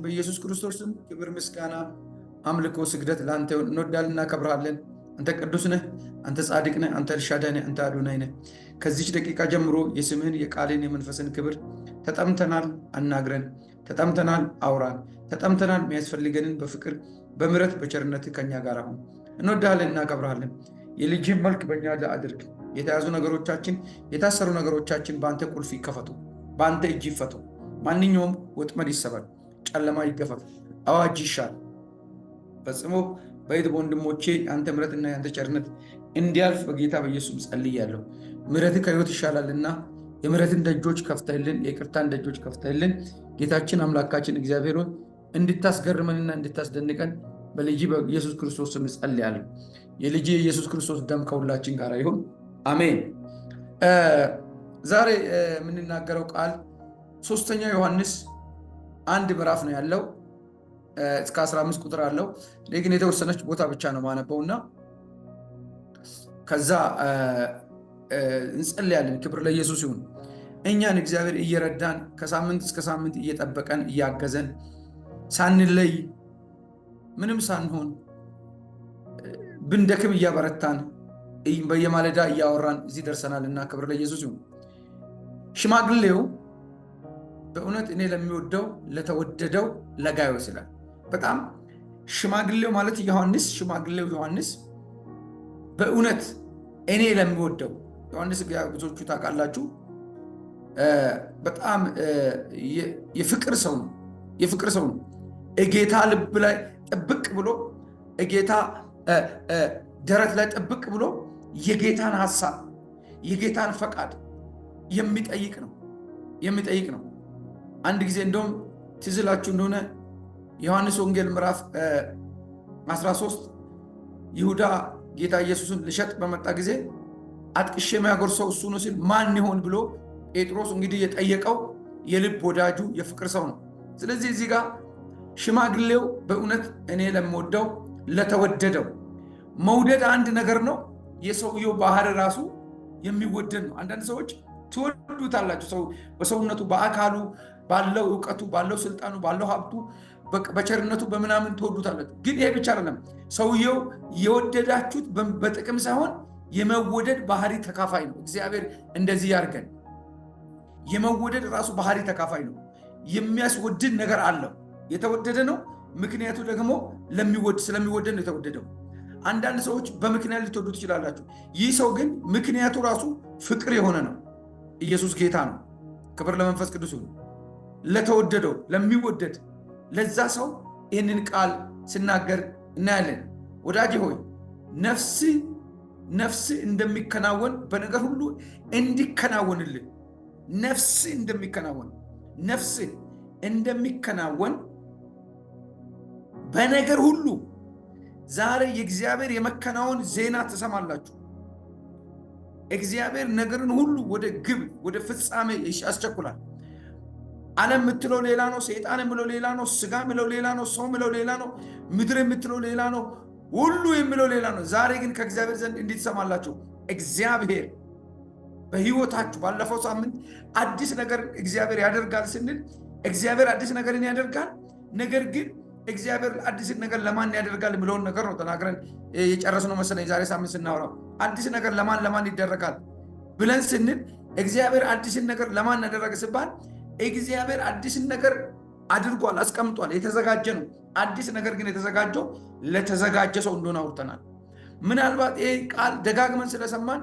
በኢየሱስ ክርስቶስ ስም ክብር፣ ምስጋና፣ አምልኮ፣ ስግደት ለአንተ ይሁን። እንወዳለን፣ እናከብርሃለን። አንተ ቅዱስ ነህ፣ አንተ ጻድቅ ነህ፣ አንተ ኤልሻዳይ ነህ፣ አንተ አዶናይ ነህ። ከዚች ደቂቃ ጀምሮ የስምህን የቃልን የመንፈስን ክብር ተጠምተናል፣ አናግረን። ተጠምተናል፣ አውራን። ተጠምተናል፣ የሚያስፈልገንን በፍቅር በምሕረት በቸርነት ከኛ ጋር አሁን እንወዳለን፣ እናከብርሃለን። የልጅህን መልክ በእኛ ላይ አድርግ። የተያዙ ነገሮቻችን፣ የታሰሩ ነገሮቻችን በአንተ ቁልፍ ይከፈቱ፣ በአንተ እጅ ይፈቱ። ማንኛውም ወጥመድ ይሰበር፣ ጨለማ ይገፈፍ፣ አዋጅ ይሻል። ፈጽሞ በይት በወንድሞቼ የአንተ ምሕረትና የአንተ ቸርነት እንዲያልፍ በጌታ በኢየሱስ ጸልያለሁ። ምሕረት ከሕይወት ይሻላልና የምሕረትን ደጆች ከፍተህልን፣ የይቅርታን ደጆች ከፍተህልን ጌታችን አምላካችን እግዚአብሔር ሆይ እንድታስገርመንና እንድታስደንቀን በልጅ በኢየሱስ ክርስቶስ ስም ጸልያለሁ። የልጅ የኢየሱስ ክርስቶስ ደም ከሁላችን ጋር ይሁን፣ አሜን። ዛሬ የምንናገረው ቃል 3ኛ ዮሐንስ 1 ምዕራፍ ነው ያለው፣ እስከ 15 ቁጥር አለው። እኔ ግን የተወሰነች ቦታ ብቻ ነው ማነበውና ከዛ እንጸልያለን። ክብር ለኢየሱስ ይሁን። እኛን እግዚአብሔር እየረዳን ከሳምንት እስከ ሳምንት እየጠበቀን እያገዘን ሳንለይ ምንም ሳንሆን ብንደክም እያበረታን በየማለዳ እያወራን እዚህ ደርሰናልና ክብር ለኢየሱስ ይሁን። ሽማግሌው በእውነት እኔ ለሚወደው ለተወደደው ለጋዮስ ይላል። በጣም ሽማግሌው ማለት ዮሐንስ፣ ሽማግሌው ዮሐንስ በእውነት እኔ ለሚወደው ዮሐንስ ብዙዎቹ ታውቃላችሁ፣ በጣም የፍቅር ሰው ነው። የፍቅር ሰው ነው። እጌታ ልብ ላይ ጥብቅ ብሎ እጌታ ደረት ላይ ጥብቅ ብሎ የጌታን ሐሳብ የጌታን ፈቃድ የሚጠይቅ ነው። አንድ ጊዜ እንደውም ትዝላችሁ እንደሆነ ዮሐንስ ወንጌል ምዕራፍ 13 ይሁዳ ጌታ ኢየሱስን ልሸጥ በመጣ ጊዜ አጥቅሼ የሚያጎርሰው እሱ ነው ሲል ማን ይሆን ብሎ ጴጥሮስ እንግዲህ የጠየቀው የልብ ወዳጁ የፍቅር ሰው ነው። ስለዚህ እዚህ ጋር ሽማግሌው በእውነት እኔ ለምወደው ለተወደደው፣ መውደድ አንድ ነገር ነው። የሰውየው ባህር ራሱ የሚወደድ ነው። አንዳንድ ሰዎች ትወዱታላችሁ፣ ሰው በሰውነቱ በአካሉ ባለው እውቀቱ ባለው ስልጣኑ ባለው ሀብቱ በቸርነቱ በምናምን ትወዱታላችሁ። ግን ይሄ ብቻ አይደለም። ሰውየው የወደዳችሁት በጥቅም ሳይሆን የመወደድ ባህሪ ተካፋይ ነው። እግዚአብሔር እንደዚህ ያርገን። የመወደድ ራሱ ባህሪ ተካፋይ ነው። የሚያስወድድ ነገር አለው። የተወደደ ነው። ምክንያቱ ደግሞ ስለሚወደድ ነው የተወደደው። አንዳንድ ሰዎች በምክንያት ልትወዱ ትችላላችሁ። ይህ ሰው ግን ምክንያቱ ራሱ ፍቅር የሆነ ነው። ኢየሱስ ጌታ ነው። ክብር ለመንፈስ ቅዱስ ይሁን። ለተወደደው ለሚወደድ ለዛ ሰው ይህንን ቃል ስናገር እናያለን። ወዳጄ ሆይ ነፍስ እንደሚከናወን በነገር ሁሉ እንዲከናወንልን፣ ነፍስ እንደሚከናወን በነገር ሁሉ ዛሬ የእግዚአብሔር የመከናወን ዜና ትሰማላችሁ። እግዚአብሔር ነገርን ሁሉ ወደ ግብ ወደ ፍጻሜ ያስቸኩላል። ዓለም የምትለው ሌላ ነው፣ ሰይጣን የምለው ሌላ ነው፣ ስጋ የምለው ሌላ ነው፣ ሰው የምለው ሌላ ነው፣ ምድር የምትለው ሌላ ነው፣ ሁሉ የምለው ሌላ ነው። ዛሬ ግን ከእግዚአብሔር ዘንድ እንዲህ ትሰማላችሁ። እግዚአብሔር በሕይወታችሁ ባለፈው ሳምንት አዲስ ነገር እግዚአብሔር ያደርጋል ስንል እግዚአብሔር አዲስ ነገርን ያደርጋል። ነገር ግን እግዚአብሔር አዲስ ነገር ለማን ያደርጋል የሚለውን ነገር ነው ተናግረን የጨረስነው መሰለኝ። ዛሬ ሳምንት ስናወራው አዲስ ነገር ለማን ይደረጋል ብለን ስንል እግዚአብሔር አዲስን ነገር ለማን ያደረገ ሲባል እግዚአብሔር አዲስን ነገር አድርጓል፣ አስቀምጧል፣ የተዘጋጀ ነው። አዲስ ነገር ግን የተዘጋጀው ለተዘጋጀ ሰው እንደሆነ አውርተናል። ምናልባት ይሄ ቃል ደጋግመን ስለሰማን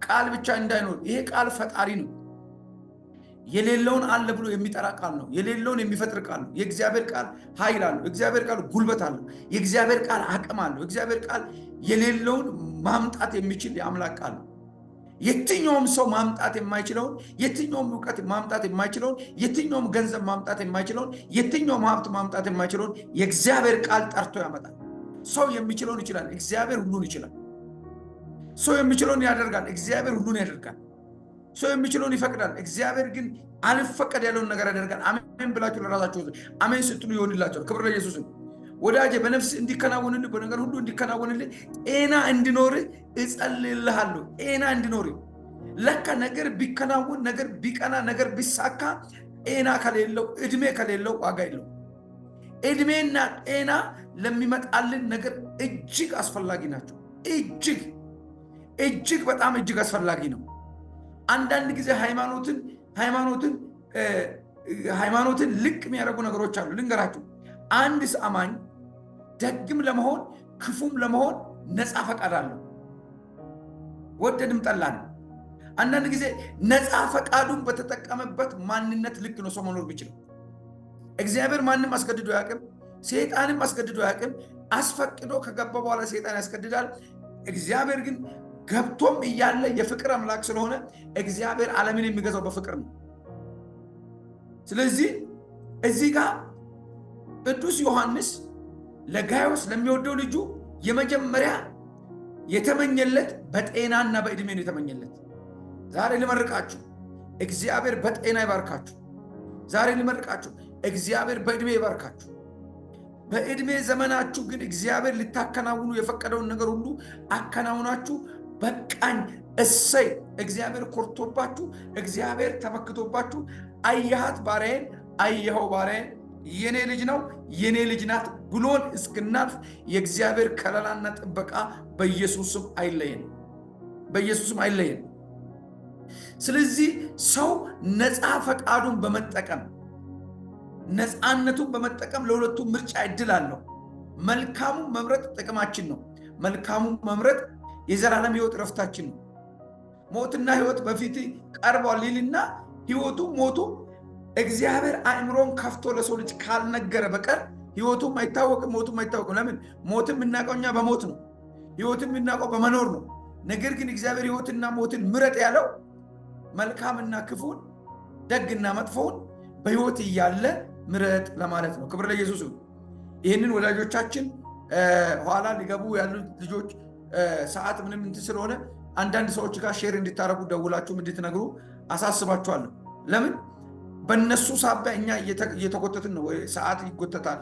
ቃል ብቻ እንዳይኖር፣ ይሄ ቃል ፈጣሪ ነው። የሌለውን አለ ብሎ የሚጠራ ቃል ነው። የሌለውን የሚፈጥር ቃል ነው። የእግዚአብሔር ቃል ኃይል አለው። የእግዚአብሔር ቃል ጉልበት አለው። የእግዚአብሔር ቃል አቅም አለው። የእግዚአብሔር ቃል የሌለውን ማምጣት የሚችል የአምላክ ቃል ነው። የትኛውም ሰው ማምጣት የማይችለውን፣ የትኛውም እውቀት ማምጣት የማይችለውን፣ የትኛውም ገንዘብ ማምጣት የማይችለውን፣ የትኛውም ሀብት ማምጣት የማይችለውን የእግዚአብሔር ቃል ጠርቶ ያመጣል። ሰው የሚችለውን ይችላል፣ እግዚአብሔር ሁሉን ይችላል። ሰው የሚችለውን ያደርጋል፣ እግዚአብሔር ሁሉን ያደርጋል። ሰው የሚችለውን ይፈቅዳል፣ እግዚአብሔር ግን አልፈቀድ ያለውን ነገር ያደርጋል። አሜን ብላችሁ ለራሳችሁ አሜን ስትሉ ይሆንላችኋል። ክብር ለኢየሱስ። ወዳጄ በነፍስ እንዲከናወንልህ በነገር ሁሉ እንዲከናወንልህ ጤና እንዲኖር እጸልይልሃለሁ። ጤና እንዲኖር ለካ ነገር ቢከናወን ነገር ቢቀና ነገር ቢሳካ ጤና ከሌለው እድሜ ከሌለው ዋጋ የለው። እድሜና ጤና ለሚመጣልን ነገር እጅግ አስፈላጊ ናቸው። እጅግ በጣም እጅግ አስፈላጊ ነው። አንዳንድ ጊዜ ሃይማኖትን ልቅ የሚያደርጉ ነገሮች አሉ። ልንገራችሁ፣ አንድ አማኝ ደግም ለመሆን ክፉም ለመሆን ነፃ ፈቃድ አለው። ወደድም ጠላን። አንዳንድ ጊዜ ነፃ ፈቃዱን በተጠቀመበት ማንነት ልክ ነው ሰው መኖር ቢችል። እግዚአብሔር ማንም አስገድዶ ያቅም፣ ሰይጣንም አስገድዶ ያቅም። አስፈቅዶ ከገባ በኋላ ሰይጣን ያስገድዳል። እግዚአብሔር ግን ገብቶም እያለ የፍቅር አምላክ ስለሆነ እግዚአብሔር ዓለምን የሚገዛው በፍቅር ነው። ስለዚህ እዚህ ጋር ቅዱስ ዮሐንስ ለጋዮስ ለሚወደው ልጁ የመጀመሪያ የተመኘለት በጤናና በእድሜ ነው የተመኘለት። ዛሬ ልመርቃችሁ፣ እግዚአብሔር በጤና ይባርካችሁ። ዛሬ ልመርቃችሁ፣ እግዚአብሔር በእድሜ ይባርካችሁ። በእድሜ ዘመናችሁ ግን እግዚአብሔር ልታከናውኑ የፈቀደውን ነገር ሁሉ አከናውናችሁ በቃኝ እሰይ እግዚአብሔር ኮርቶባችሁ፣ እግዚአብሔር ተመክቶባችሁ አየሃት ባሪያዬን፣ አየኸው ባሪያዬን የኔ ልጅ ነው የኔ ልጅ ናት ብሎን እስክናልፍ የእግዚአብሔር ከለላና ጥበቃ በኢየሱስም አይለየን፣ በኢየሱስም አይለየን። ስለዚህ ሰው ነፃ ፈቃዱን በመጠቀም ነፃነቱን በመጠቀም ለሁለቱ ምርጫ እድል አለው። መልካሙን መምረጥ ጥቅማችን ነው። መልካሙን መምረጥ የዘላለም ሕይወት ረፍታችን ነው። ሞትና ሕይወት በፊት ቀርቧል ይልና ሕይወቱ ሞቱ እግዚአብሔር አእምሮን ከፍቶ ለሰው ልጅ ካልነገረ በቀር ሕይወቱም አይታወቅም፣ ሞቱም አይታወቅም። ለምን? ሞትም የምናውቀው እኛ በሞት ነው፣ ሕይወትም የምናውቀው በመኖር ነው። ነገር ግን እግዚአብሔር ሕይወትና ሞትን ምረጥ ያለው መልካምና ክፉን ደግና መጥፎውን በሕይወት እያለ ምረጥ ለማለት ነው። ክብር ለኢየሱስ ይሁን። ይህንን ወላጆቻችን ኋላ ሊገቡ ያሉት ልጆች ሰዓት ምንም እንትን ስለሆነ አንዳንድ ሰዎች ጋር ሼር እንድታረጉ ደውላችሁም እንድትነግሩ አሳስባችኋለሁ። ለምን? በእነሱ ሳቢያ እኛ እየተጎተትን ነው። ሰዓት ይጎተታል።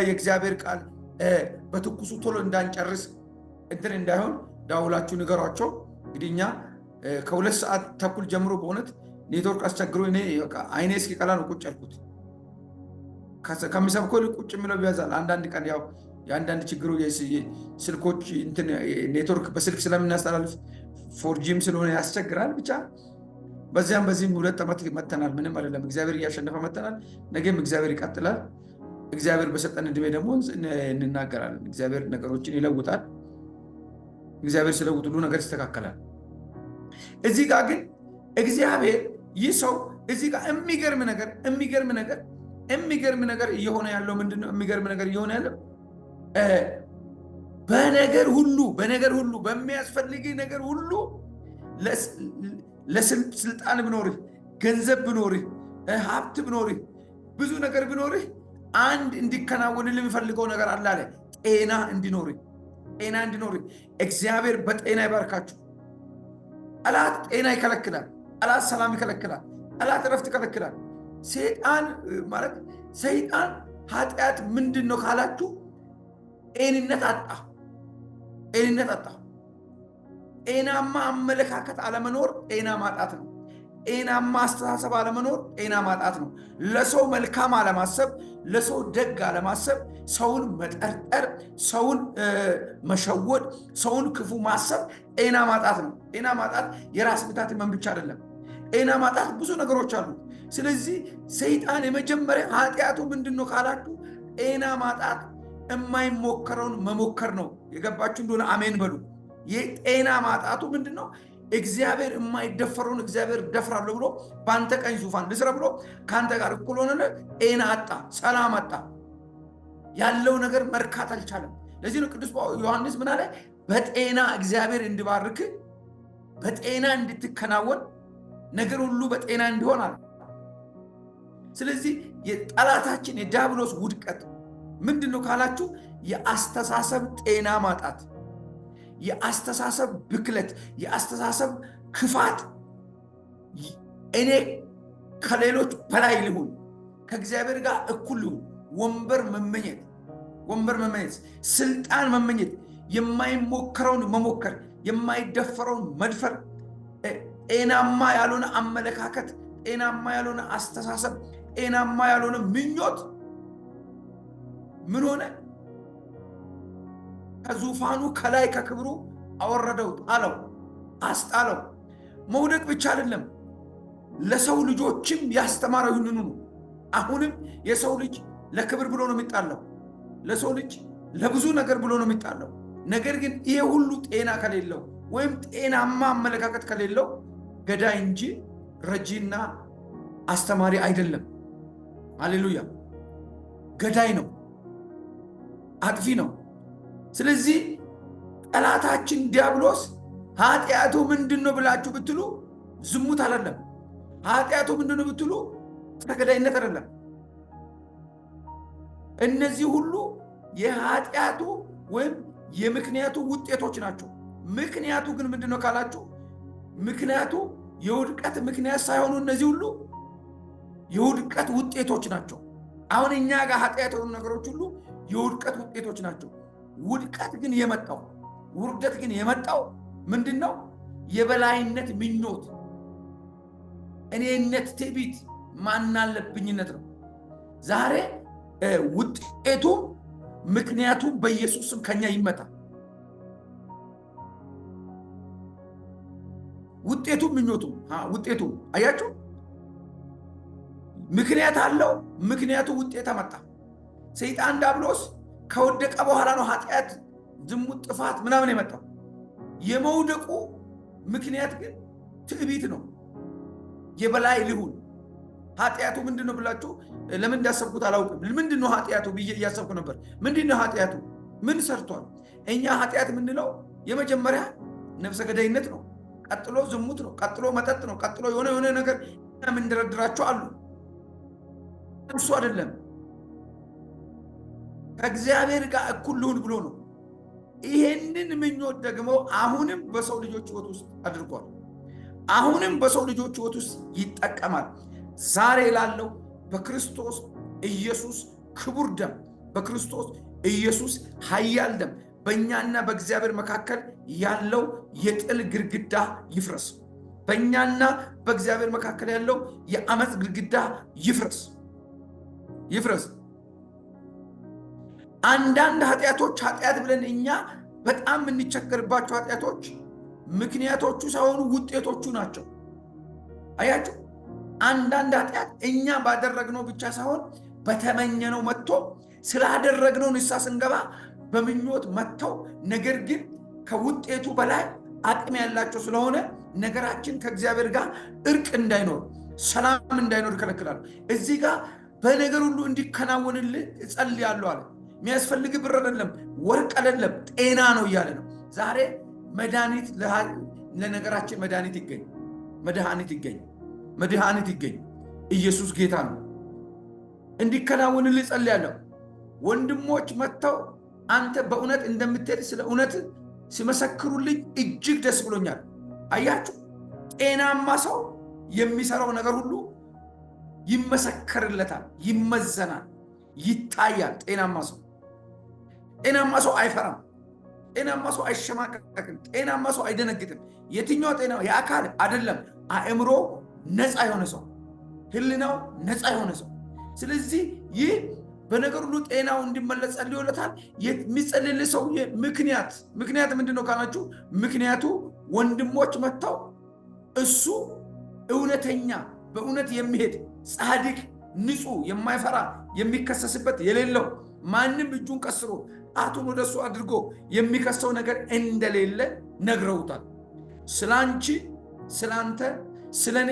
የእግዚአብሔር ቃል በትኩሱ ቶሎ እንዳንጨርስ እንትን እንዳይሆን ደውላችሁ ንገሯቸው። እንግዲህ እኛ ከ2 ሰዓት ተኩል ጀምሮ በእውነት ኔትወርክ አስቸግሮ እኔ አይኔ እስኪቀላ ነው ቁጭ ያልኩት። ከሚሰብከው ቁጭ የሚለው ይበዛል። አንዳንድ ቀን ያው የአንዳንድ ችግሩ ስልኮች እንትን ኔትወርክ በስልክ ስለምናስተላልፍ 4Gም ስለሆነ ያስቸግራል። ብቻ በዚያም በዚህም 2 ዓመት መተናል። ምንም አይደለም። እግዚአብሔር እያሸነፈ መተናል። ነገም እግዚአብሔር ይቀጥላል። እግዚአብሔር በሰጠን ዕድሜ ደግሞ እንናገራለን። እግዚአብሔር ነገሮችን ይለውጣል። እግዚአብሔር ሲለውጥ ሁሉ ነገር ይስተካከላል። እዚህ ጋር ግን እግዚአብሔር ይህ ሰው እዚህ ጋር የሚገርም ነገር እየሆነ ያለው ምንድነው? የሚገርም ነገር እየሆነ ያለው በነገር ሁሉ በሚያስፈልግ ነገር ሁሉ ለስልጣን ብኖርህ፣ ገንዘብ ብኖርህ፣ ሀብት ብኖርህ፣ ብዙ ነገር ብኖርህ አንድ እንዲከናወንልህ የሚፈልገው ነገር አለ። ጤና እንዲኖርህ እግዚአብሔር በጤና ይባርካችሁ። ጠላት ጤና ይከለክላል። ጠላት ሰላም ይከለክላል። ጠላት እረፍት ይከለክላል። ሰይጣን ኃጢአት ምንድን ነው ካላችሁ ጤንነት አጣ። ጤናማ አመለካከት አለመኖር ጤና ማጣት ነው። ጤናማ አስተሳሰብ አለመኖር ጤና ማጣት ነው። ለሰው መልካም አለማሰብ፣ ለሰው ደግ አለማሰብ፣ ሰውን መጠርጠር፣ ሰውን መሸወድ፣ ሰውን ክፉ ማሰብ ጤና ማጣት ነው። ጤና ማጣት የራስ ምታት ህመም ብቻ አይደለም። ጤና ማጣት ብዙ ነገሮች አሉ። ስለዚህ ሰይጣን የመጀመሪያ ኃጢአቱ ምንድነው ካላችሁ ጤና ማጣት የማይሞከረውን መሞከር ነው። የገባችሁ እንደሆነ አሜን በሉ። የጤና ማጣቱ ምንድነው? እግዚአብሔር የማይደፈረውን እግዚአብሔር ደፍራለሁ ብሎ በአንተ ቀኝ ዙፋን ልስራ ብሎ ከአንተ ጋር እኩል ሆነ። ጤና አጣ፣ ሰላም አጣ፣ ያለው ነገር መርካት አልቻለም። ለዚህ ነው ቅዱስ ዮሐንስ ምን አለ? በጤና እግዚአብሔር እንዲባርክ፣ በጤና እንድትከናወን፣ ነገር ሁሉ በጤና እንዲሆን አለ። ስለዚህ የጠላታችን የዲያብሎስ ውድቀት ምንድነው ካላችሁ የአስተሳሰብ ጤና ማጣት፣ የአስተሳሰብ ብክለት፣ የአስተሳሰብ ክፋት፣ እኔ ከሌሎች በላይ ልሁን፣ ከእግዚአብሔር ጋር እኩል ልሁን፣ ወንበር መመኘት፣ ስልጣን መመኘት፣ የማይሞከረውን መሞከር፣ የማይደፈረውን መድፈር፣ ጤናማ ያልሆነ አመለካከት፣ ጤናማ ያልሆነ አስተሳሰብ፣ ጤናማ ያልሆነ ምኞት ምን ሆነ? ከዙፋኑ ከላይ ከክብሩ አወረደው፣ ጣለው፣ አስጣለው። መውደቅ ብቻ አይደለም፣ ለሰው ልጆችም ያስተማረው ይህንኑ ነው። አሁንም የሰው ልጅ ለክብር ብሎ ነው የሚጣለው፣ ለሰው ልጅ ለብዙ ነገር ብሎ ነው የሚጣለው። ነገር ግን ይሄ ሁሉ ጤና ከሌለው ወይም ጤናማ አመለካከት ከሌለው ገዳይ እንጂ ረጂና አስተማሪ አይደለም። ሃሌሉያ! ገዳይ ነው፣ አጥፊ ነው። ስለዚህ ጠላታችን ዲያብሎስ ኃጢአቱ ምንድነው ብላችሁ ብትሉ ዝሙት አይደለም። ኃጢአቱ ምንድነው ብትሉ ተገዳይነት አይደለም። እነዚህ ሁሉ የኃጢአቱ ወይም የምክንያቱ ውጤቶች ናቸው። ምክንያቱ ግን ምንድነው ካላችሁ፣ ምክንያቱ የውድቀት ምክንያት ሳይሆኑ እነዚህ ሁሉ የውድቀት ውጤቶች ናቸው። አሁን እኛ ጋር ኃጢአት የሆኑ ነገሮች ሁሉ የውድቀት ውጤቶች ናቸው። ውድቀት ግን የመጣው ውርደት ግን የመጣው ምንድነው? የበላይነት ምኞት፣ እኔነት፣ ትዕቢት፣ ማናለብኝነት ነው። ዛሬ ውጤቱ ምክንያቱ በኢየሱስ ስም ከኛ ይመታ። ውጤቱ ምኞቱ ውጤቱ አያችሁ፣ ምክንያት አለው። ምክንያቱ ውጤት አመጣ። ሰይጣን ዲያብሎስ ከወደቀ በኋላ ነው ኃጢአት፣ ዝሙት፣ ጥፋት ምናምን የመጣው። የመውደቁ ምክንያት ግን ትዕቢት ነው። የበላይ ልሁን። ኃጢአቱ ምንድነው ብላችሁ ለምን እንዳሰብኩት አላውቅም። ምንድነው ኃጢአቱ ብዬ እያሰብኩ ነበር። ምንድነው ኃጢአቱ? ምን ሰርቷል? እኛ ኃጢአት ምንለው የመጀመሪያ ነፍሰ ገዳይነት ነው። ቀጥሎ ዝሙት ነው። ቀጥሎ መጠጥ ነው። ቀጥሎ የሆነ ነገር የምንደረድራቸው አሉ። እሱ አይደለም። ከእግዚአብሔር ጋር እኩል ልሁን ብሎ ነው። ይሄንን ምኞት ደግሞ አሁንም በሰው ልጆች ሕይወት ውስጥ አድርጓል። አሁንም በሰው ልጆች ሕይወት ውስጥ ይጠቀማል። ዛሬ ላለው በክርስቶስ ኢየሱስ ክቡር ደም፣ በክርስቶስ ኢየሱስ ኃያል ደም በእኛና በእግዚአብሔር መካከል ያለው የጥል ግድግዳ ይፍረስ። በእኛና በእግዚአብሔር መካከል ያለው የአመፅ ግድግዳ ይፍረስ፣ ይፍረስ። አንዳንድ ኃጢአቶች ኃጢአት ብለን እኛ በጣም የምንቸገርባቸው ኃጢአቶች ምክንያቶቹ ሳይሆኑ ውጤቶቹ ናቸው። አያችሁ፣ አንዳንድ ኃጢአት እኛ ባደረግነው ብቻ ሳይሆን በተመኘነው መጥቶ ስላደረግነው ንስሐ ስንገባ በምኞት መጥተው ነገር ግን ከውጤቱ በላይ አቅም ያላቸው ስለሆነ ነገራችን ከእግዚአብሔር ጋር እርቅ እንዳይኖር፣ ሰላም እንዳይኖር ይከለክላሉ። እዚህ ጋር በነገር ሁሉ እንዲከናወንልህ እጸልያለሁ አለ። የሚያስፈልግ ብር አይደለም፣ ወርቅ አይደለም፣ ጤና ነው እያለ ነው። ዛሬ መድኃኒት ለነገራችን መድኃኒት ይገኝ፣ መድኃኒት ይገኝ፣ መድኃኒት ይገኝ። ኢየሱስ ጌታ ነው። እንዲከናወንልህ እጸልያለሁ። ወንድሞች መጥተው አንተ በእውነት እንደምትሄድ ስለ እውነት ሲመሰክሩልኝ እጅግ ደስ ብሎኛል። አያችሁ፣ ጤናማ ሰው የሚሰራው ነገር ሁሉ ይመሰከርለታል፣ ይመዘናል፣ ይታያል። ጤናማ ሰው አይፈራም። ጤናማ ሰው አይሸማቀቅም። ጤናማ ሰው አይደነግጥም። የትኛው ጤና? የአካል አይደለም፣ አእምሮ ነፃ የሆነ ሰው፣ ህሊናው ነፃ የሆነ ሰው። ስለዚህ ይህ በነገር ሁሉ ጤናው እንዲመለስ ጸልዮለታል። የሚጸልይልህ ሰው ምክንያት ምንድነው ካላችሁ፣ ምክንያቱ ወንድሞች መጥተው እሱ እውነተኛ በእውነት የሚሄድ ጻድቅ፣ ንጹህ፣ የማይፈራ የሚከሰስበት የሌለው ማንም እጁን ቀስሮ ጣቱን ወደሱ አድርጎ የሚከሰው ነገር እንደሌለ ነግረውታል። ስላንቺ፣ ስላንተ፣ ስለኔ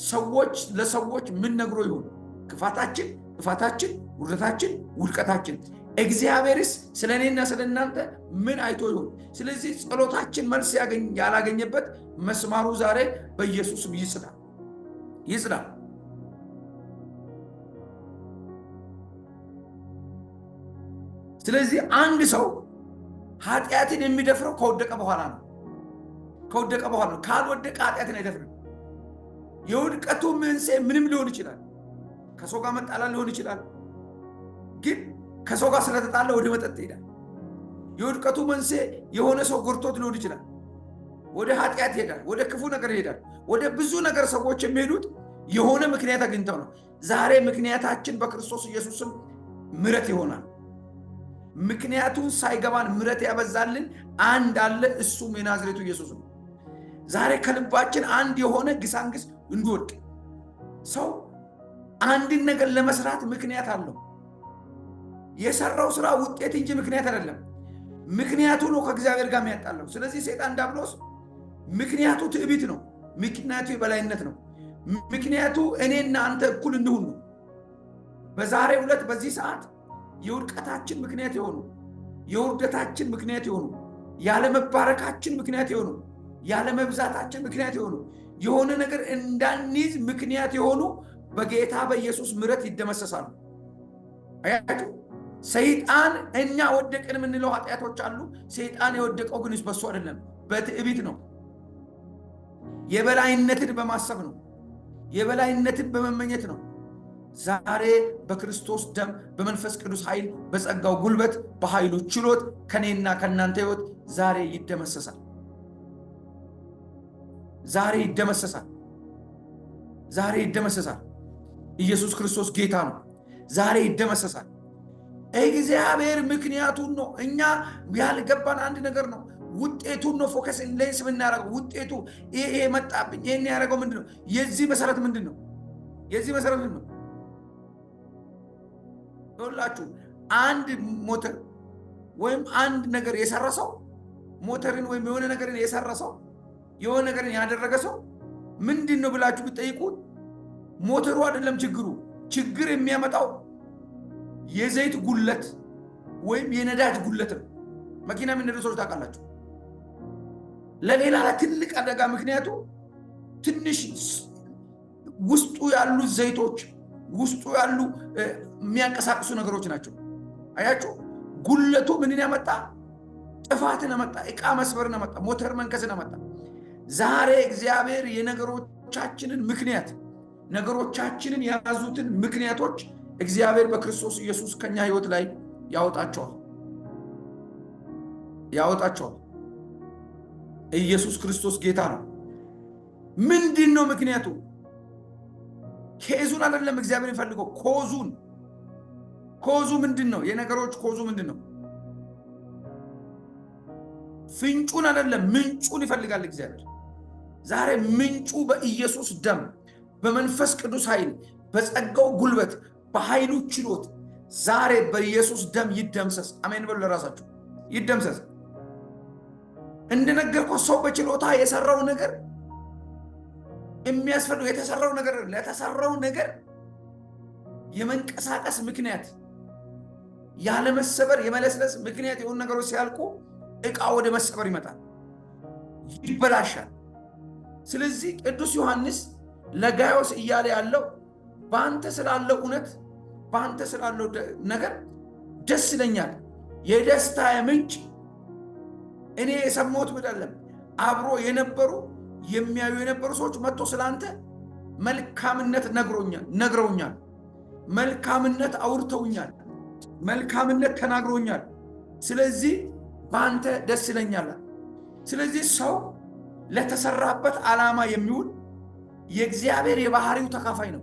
ሰዎች ለሰዎች ምን ነግሮ ይሆን? ክፋታችን፣ ጥፋታችን፣ ውርደታችን፣ ውድቀታችን። እግዚአብሔርስ ስለኔና ስለናንተ ምን አይቶ ይሆን? ስለዚህ ጸሎታችን መልስ ያላገኘበት መስማሩ ዛሬ በኢየሱስም ይጽዳ። ስለዚህ አንድ ሰው ኃጢአትን የሚደፍረው ከወደቀ በኋላ ነው። ካልወደቀ ኃጢአትን አይደፍርም። የውድቀቱ መንስኤ ምንም ሊሆን ይችላል። ከሰው ጋር መጣላት ሊሆን ይችላል። ግን ከሰው ጋር ስለተጣላ ወደ መጠጥ ይሄዳል። የውድቀቱ መንስኤ የሆነ ሰው ጎርቶት ሊሆን ይችላል። ወደ ኃጢአት ይሄዳል፣ ወደ ክፉ ነገር ይሄዳል። ወደ ብዙ ነገር ሰዎች የሚሄዱት የሆነ ምክንያት አግኝተው ነው። ዛሬ ምክንያታችን በክርስቶስ ኢየሱስም ምሕረት ይሆናል። ምክንያቱን ሳይገባን ምሕረት ያበዛልን አንድ አለ፣ እሱም የናዝሬቱ ኢየሱስ ነው። ዛሬ ከልባችን አንድ የሆነ ግሳንግስ እንዲወድቅ ሰው አንድን ነገር ለመስራት ምክንያት አለው። የሰራው ስራ ውጤት እንጂ ምክንያት አይደለም። ምክንያቱ ነው ከእግዚአብሔር ጋር የሚያጣለው። ስለዚህ ሰይጣን ዲያብሎስ ምክንያቱ ትዕቢት ነው። ምክንያቱ የበላይነት ነው። ምክንያቱ እኔና አንተ እኩል እንሁን ነው። በዛሬው ዕለት በዚህ ሰዓት የውድቀታችን ምክንያት የሆኑ የውርደታችን ምክንያት የሆኑ ያለመባረካችን ምክንያት የሆኑ ያለመብዛታችን ምክንያት የሆኑ የሆነ ነገር እንዳንይዝ ምክንያት የሆኑ በጌታ በኢየሱስ ምሕረት ይደመሰሳሉ። አያችሁ፣ ሰይጣን እኛ ወደቅን የምንለው ኃጢአቶች አሉ። ሰይጣን የወደቀው ግን በሱ አይደለም፣ በትዕቢት ነው። የበላይነትን በማሰብ ነው። የበላይነትን በመመኘት ነው። ዛሬ በክርስቶስ ደም በመንፈስ ቅዱስ ኃይል በጸጋው ጉልበት በኃይሉ ችሎት ከኔና ከናንተ ሕይወት ዛሬ ይደመሰሳል። ዛሬ ይደመሰሳል። ዛሬ ይደመሰሳል። ኢየሱስ ክርስቶስ ጌታ ነው። ዛሬ ይደመሰሳል። እግዚአብሔር ምክንያቱን ነው። እኛ ያልገባን አንድ ነገር ነው። ውጤቱን ነው ፎከስ ሌንስ የምናደርገው። ውጤቱ ይሄ መጣብኝ፣ ይሄን ያደረገው ምንድን ነው? የዚህ መሰረት ምንድን ነው? የዚህ መሰረት ምንድን ነው? ሁላችሁ አንድ ሞተር ወይም አንድ ነገር የሰራ ሰው ሞተርን ወይም የሆነ ነገርን የሰራ ሰው የሆነ ነገርን ያደረገ ሰው ምንድን ነው ብላችሁ ብትጠይቁት ሞተሩ አይደለም ችግሩ። ችግር የሚያመጣው የዘይት ጉለት ወይም የነዳጅ ጉለት ነው። መኪና የሚነዱ ሰዎች ታውቃላችሁ። ለሌላ ትልቅ አደጋ ምክንያቱ ትንሽ ውስጡ ያሉ ዘይቶች ውስጡ ያሉ የሚያንቀሳቅሱ ነገሮች ናቸው። አያችሁ፣ ጉለቱ ምንን ያመጣ? ጥፋትን ያመጣ፣ ዕቃ መስበርን ያመጣ፣ ሞተር መንከስን ያመጣ። ዛሬ እግዚአብሔር የነገሮቻችንን ምክንያት ነገሮቻችንን የያዙትን ምክንያቶች እግዚአብሔር በክርስቶስ ኢየሱስ ከኛ ሕይወት ላይ ያወጣቸዋል። ኢየሱስ ክርስቶስ ጌታ ነው። ምንድን ነው ምክንያቱ? ኬዙን አይደለም እግዚአብሔር የሚፈልገው፣ ኮዙን። ኮዙ ምንድን ነው? የነገሮች ኮዙ ምንድን ነው? ፍንጩን አይደለም ምንጩን ይፈልጋል እግዚአብሔር። ዛሬ ምንጩ በኢየሱስ ደም በመንፈስ ቅዱስ ኃይል በጸጋው ጉልበት በኃይሉ ችሎት ዛሬ በኢየሱስ ደም ይደምሰስ። አሜን በሉ። ለራሳችሁ ይደምሰስ። እንደነገርኩት ሰው በችሎታ የሰራው ነገር የሚያስፈልገው የተሰራው ነገር ለተሰራው ነገር የመንቀሳቀስ ምክንያት ያለመሰበር የመለስለስ ምክንያት የሆኑ ነገሮች ሲያልቁ ዕቃ ወደ መሰበር ይመጣል፣ ይበላሻል። ስለዚህ ቅዱስ ዮሐንስ ለጋዮስ እያለ ያለው በአንተ ስላለው እውነት በአንተ ስላለው ነገር ደስ ይለኛል። የደስታ ምንጭ እኔ የሰማሁት አይደለም፣ አብሮ የነበሩ የሚያዩ የነበሩ ሰዎች መጥቶ ስላንተ መልካምነት ነግረውኛል፣ መልካምነት አውርተውኛል፣ መልካምነት ተናግረውኛል። ስለዚህ በአንተ ደስ ይለኛል። ስለዚህ ሰው ለተሰራበት ዓላማ የሚውል የእግዚአብሔር የባህሪው ተካፋይ ነው፣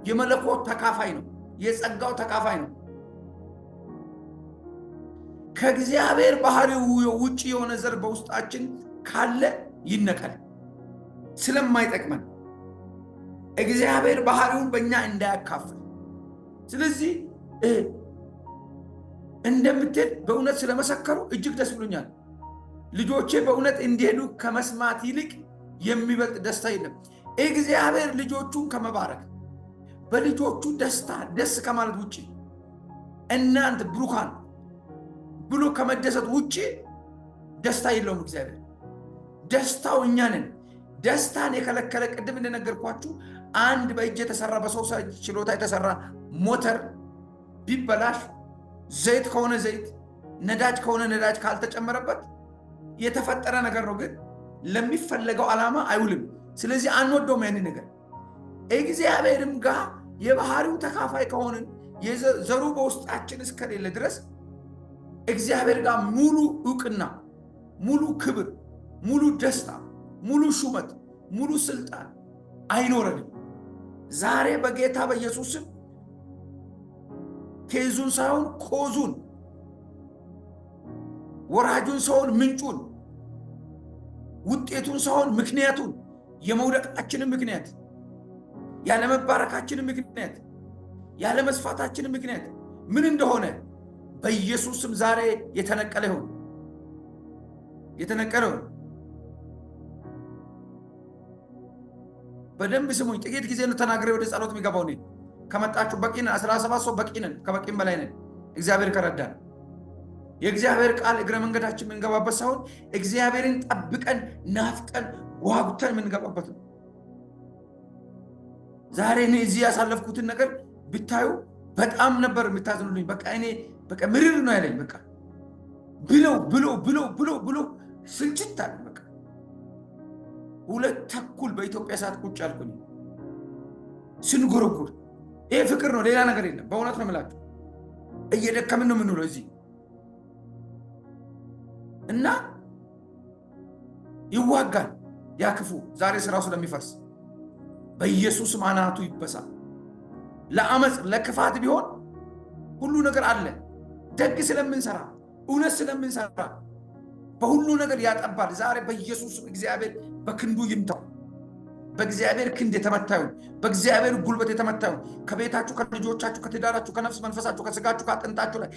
የመለኮት ተካፋይ ነው፣ የጸጋው ተካፋይ ነው። ከእግዚአብሔር ባህሪው ውጪ የሆነ ዘር በውስጣችን ካለ ይነቀል፣ ስለማይጠቅመን እግዚአብሔር ባህሪውን በእኛ እንዳያካፍል። ስለዚህ እንደምትል በእውነት ስለመሰከሩ እጅግ ደስ ብሎኛል። ልጆቼ በእውነት እንዲሄዱ ከመስማት ይልቅ የሚበልጥ ደስታ የለም። እግዚአብሔር ልጆቹን ከመባረክ በልጆቹ ደስታ ደስ ከማለት ውጪ እናንተ ብሩካን ብሎ ከመደሰት ውጪ ደስታ የለውም። እግዚአብሔር ደስታው እኛ ነን። ደስታን የከለከለ ቅድም እንደነገርኳችሁ አንድ በእጅ የተሰራ በሰው ችሎታ የተሰራ ሞተር ቢበላሽ ዘይት ከሆነ ዘይት፣ ነዳጅ ከሆነ ነዳጅ ካልተጨመረበት የተፈጠረ ነገር ነው፣ ግን ለሚፈለገው ዓላማ አይውልም። ስለዚህ አንወደውም ያንን ነገር። እግዚአብሔርም ጋር የባህሪው ተካፋይ ከሆንን ዘሩ በውስጣችን እስከሌለ ድረስ እግዚአብሔር ጋር ሙሉ ዕውቅና፣ ሙሉ ክብር፣ ሙሉ ደስታ፣ ሙሉ ሹመት፣ ሙሉ ስልጣን አይኖረንም። ዛሬ በጌታ በኢየሱስ ስም ኬዙን ሳይሆን ኮዙን ወራጁን ሳይሆን ምንጩን፣ ውጤቱን ሳይሆን ምክንያቱን፣ የመውደቃችንን ምክንያት፣ ያለመባረካችንን ምክንያት፣ ያለመስፋታችንን ምክንያት ምን እንደሆነ በኢየሱስ ስም ዛሬ የተነቀለ ይሁን። የተነቀለው በደንብ ስሙኝ። ጥቂት ጊዜ ነው ተናግሬ ወደ ጸሎት የሚገባው። እኔ ከመጣችሁ በቂ ነን። 17 ሰው በቂ ነን። ከበቂም በላይ ነን። እግዚአብሔር ከረዳን የእግዚአብሔር ቃል እግረ መንገዳችን የምንገባበት ሳይሆን እግዚአብሔርን ጠብቀን ናፍቀን ጓጉተን የምንገባበት ነው። ዛሬ እኔ እዚህ ያሳለፍኩትን ነገር ብታዩ በጣም ነበር የምታዝኑልኝ። በቃ እኔ በቃ ምርር ነው ያለኝ። በቃ ብሎ ስልችት አለ። በቃ 2:30 በኢትዮጵያ ሰዓት ቁጭ አልኩኝ ስንጎረጉር። ይሄ ፍቅር ነው፣ ሌላ ነገር የለም። በእውነት ነው የምላችሁ። እየደከምን ነው የምንውለው እዚህ እና ይዋጋል ያ ክፉ። ዛሬ ስራው ስለሚፈርስ በኢየሱስ አናቱ ይበሳል። ለአመፅ ለክፋት ቢሆን ሁሉ ነገር አለ። ደግ ስለምንሰራ እውነት ስለምንሰራ በሁሉ ነገር ያጠባል። ዛሬ በኢየሱስ እግዚአብሔር በክንዱ ይምታው። በእግዚአብሔር ክንድ የተመታዩ፣ በእግዚአብሔር ጉልበት የተመታዩ ከቤታችሁ፣ ከልጆቻችሁ፣ ከትዳራችሁ፣ ከነፍስ መንፈሳችሁ፣ ከስጋችሁ፣ ከአጥንታችሁ ላይ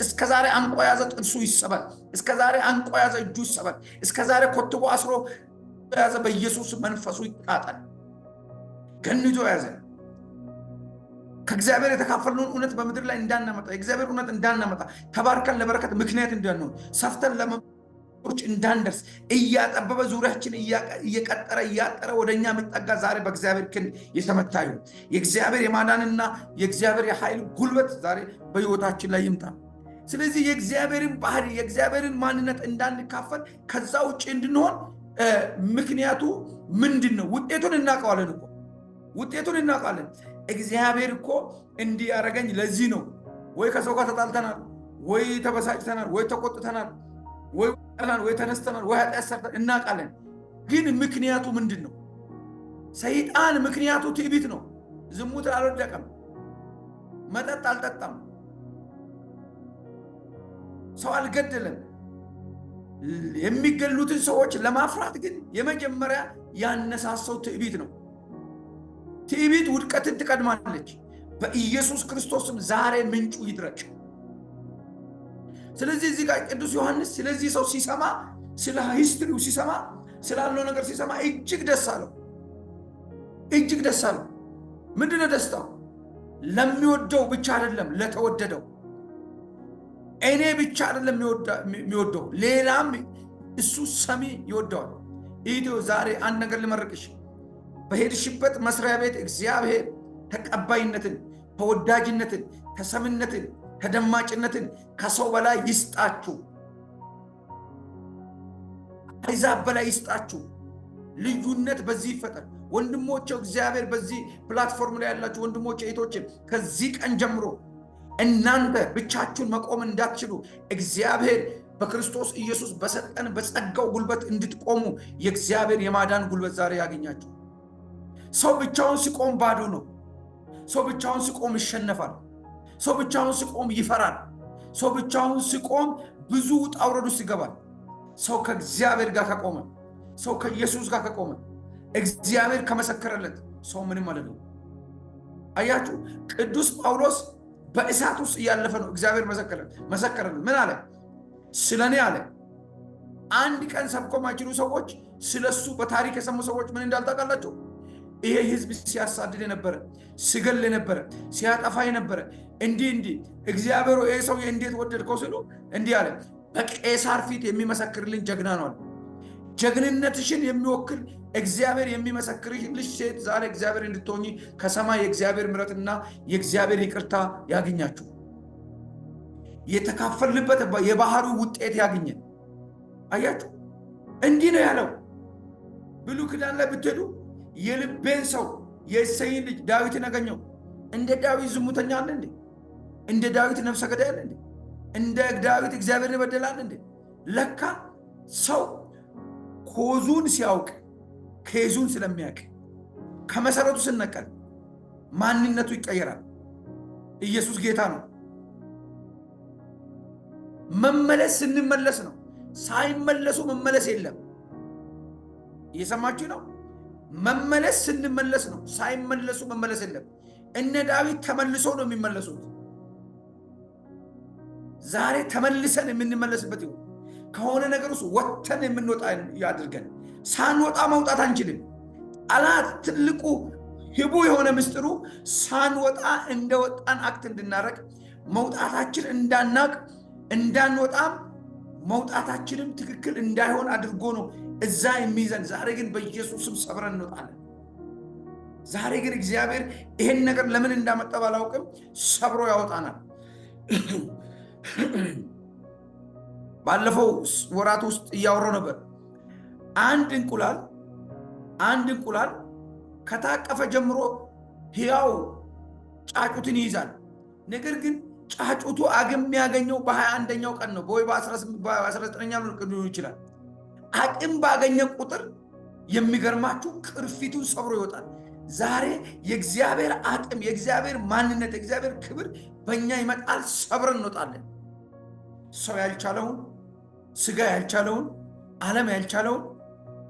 እስከዛሬ አንቆ ያዘ ጥርሱ ይሰበር። እስከዛሬ አንቆ ያዘ እጁ ይሰበር። እስከዛሬ ኮትቦ አስሮ ያዘ በኢየሱስ መንፈሱ ይቃጠል። ገንዞ ያዘ። ከእግዚአብሔር የተካፈልነውን እውነት በምድር ላይ እንዳናመጣ፣ የእግዚአብሔር እውነት እንዳናመጣ፣ ተባርከን ለበረከት ምክንያት እንዳንሆን፣ ሰፍተን ለመሞች እንዳንደርስ እያጠበበ ዙሪያችን እየቀጠረ እያጠረ ወደኛ የሚጠጋ ዛሬ በእግዚአብሔር ክንድ የተመታ ይሁን። የእግዚአብሔር የማዳንና የእግዚአብሔር የኃይል ጉልበት ዛሬ በሕይወታችን ላይ ይምጣ። ስለዚህ የእግዚአብሔርን ባህሪ የእግዚአብሔርን ማንነት እንዳንካፈል ከዛ ውጭ እንድንሆን ምክንያቱ ምንድን ነው? ውጤቱን እናውቀዋለን እኮ ውጤቱን እናውቃለን። እግዚአብሔር እኮ እንዲህ ያደረገኝ ለዚህ ነው። ወይ ከሰው ጋር ተጣልተናል፣ ወይ ተበሳጭተናል፣ ወይ ተቆጥተናል፣ ወይ ወጣናል፣ ወይ ተነስተናል፣ ወይ ኃጢአት ሰርተናል፣ እናውቃለን። ግን ምክንያቱ ምንድን ነው? ሰይጣን ምክንያቱ ትዕቢት ነው። ዝሙት አልወደቀም፣ መጠጥ አልጠጣም፣ ሰው አልገደለም። የሚገሉትን ሰዎች ለማፍራት ግን የመጀመሪያ ያነሳሰው ትዕቢት ነው። ትዕቢት ውድቀትን ትቀድማለች። በኢየሱስ ክርስቶስም ዛሬ ምንጩ ይድረቅ። ስለዚህ እዚህ ጋር ቅዱስ ዮሐንስ ስለዚህ ሰው ሲሰማ፣ ስለ ሂስትሪው ሲሰማ፣ ስላለው ነገር ሲሰማ እጅግ ደስ አለው። እጅግ ደስ አለው። ምንድነው ደስታው? ለሚወደው ብቻ አይደለም፣ ለተወደደው። እኔ ብቻ አይደለም የሚወደው፣ ሌላም እሱ ሰሚ ይወደዋል። ኢትዮ ዛሬ አንድ ነገር ልመርቅሽ። በሄድሽበት መስሪያ ቤት እግዚአብሔር ተቀባይነትን፣ ተወዳጅነትን፣ ተሰምነትን፣ ተደማጭነትን ከሰው በላይ ይስጣችሁ። አሕዛብ በላይ ይስጣችሁ። ልዩነት በዚህ ይፈጠር። ወንድሞቼ፣ እግዚአብሔር በዚህ ፕላትፎርም ላይ ያላችሁ ወንድሞቼ እህቶቼ፣ ከዚህ ቀን ጀምሮ እናንተ ብቻችሁን መቆም እንዳትችሉ እግዚአብሔር በክርስቶስ ኢየሱስ በሰጠን በጸጋው ጉልበት እንድትቆሙ የእግዚአብሔር የማዳን ጉልበት ዛሬ ያገኛችሁ። ሰው ብቻውን ሲቆም ባዶ ነው። ሰው ብቻውን ሲቆም ይሸነፋል። ሰው ብቻውን ሲቆም ይፈራል። ሰው ብቻውን ሲቆም ብዙ ውጣ ውረድ ውስጥ ይገባል። ሰው ከእግዚአብሔር ጋር ከቆመ፣ ሰው ከኢየሱስ ጋር ከቆመ፣ እግዚአብሔር ከመሰከረለት ሰው ምንም ማለት ነው። አያችሁ፣ ቅዱስ ጳውሎስ በእሳት ውስጥ እያለፈ ነው። እግዚአብሔር መሰከረለት። ምን አለ? ስለኔ አለ። አንድ ቀን ሰብኮ ማይችሉ ሰዎች ስለሱ በታሪክ የሰሙ ሰዎች ምን እንዳልታውቃላችሁ? ይሄ ህዝብ ሲያሳድድ የነበረ፣ ሲገል የነበረ፣ ሲያጠፋ የነበረ እንዲህ እግዚአብሔር ይሄ ሰው እንዴት ወደድከው ሲሉ እንዲህ አለ፣ በቄሳር ፊት የሚመሰክርልኝ ጀግና ነው አለ። ጀግንነትሽን የሚወክል እግዚአብሔር የሚመሰክርልሽ ሴት ዛሬ እግዚአብሔር እንድትሆኚ ከሰማይ የእግዚአብሔር ምሕረትና የእግዚአብሔር ይቅርታ ያገኛችሁ። የተካፈልበት የባህሩ ውጤት ያገኘን። አያችሁ፣ እንዲህ ነው ያለው። ብሉይ ኪዳን ላይ ብትሄዱ የልቤን ሰው የእሴይን ልጅ ዳዊትን አገኘው። እንደ ዳዊት ዝሙተኛ አለ እንዴ? እንደ ዳዊት ነፍሰ ገዳይ አለ እንዴ? እንደ ዳዊት እግዚአብሔርን ይበድላል እንዴ? ለካ ሰው ኮዙን ሲያውቅ ኬዙን ስለሚያውቅ ከመሰረቱ ስነቀል ማንነቱ ይቀየራል። ኢየሱስ ጌታ ነው። መመለስ ስንመለስ ነው። ሳይመለሱ መመለስ የለም። እየሰማችሁ ነው? መመለስ ስንመለስ ነው። ሳይመለሱ መመለስ የለም። እነ ዳዊት ተመልሶ ነው የሚመለሱት። ዛሬ ተመልሰን የምንመለስበት ይሁን። ከሆነ ነገር ውስጥ ወጥተን የምንወጣ ያድርገን። ሳንወጣ መውጣት አንችልም። ጠላት ትልቁ ህቡ የሆነ ምስጢሩ ሳንወጣ እንደወጣን አክት እንድናረግ መውጣታችን እንዳናቅ እንዳንወጣም መውጣታችንም ትክክል እንዳይሆን አድርጎ ነው እዛ የሚይዘን። ዛሬ ግን በኢየሱስም ሰብረን እንወጣለን። ዛሬ ግን እግዚአብሔር ይሄን ነገር ለምን እንዳመጣ ባላውቅም ሰብሮ ያወጣናል። ባለፈው ወራት ውስጥ እያወራሁ ነበር። አንድ እንቁላል ከታቀፈ ጀምሮ ሕያው ጫጩትን ይይዛል። ነገር ግን ጫጩቱ አቅም የሚያገኘው በ21ኛው ቀን ነው፣ ወይ በ19ኛው ቀን ሊሆን ይችላል። አቅም ባገኘ ቁጥር የሚገርማችሁ ቅርፊቱን ሰብሮ ይወጣል። ዛሬ የእግዚአብሔር አቅም፣ የእግዚአብሔር ማንነት፣ የእግዚአብሔር ክብር በእኛ ይመጣል። ሰብረን እንወጣለን። ሰው ያልቻለውን፣ ስጋ ያልቻለውን፣ ዓለም ያልቻለውን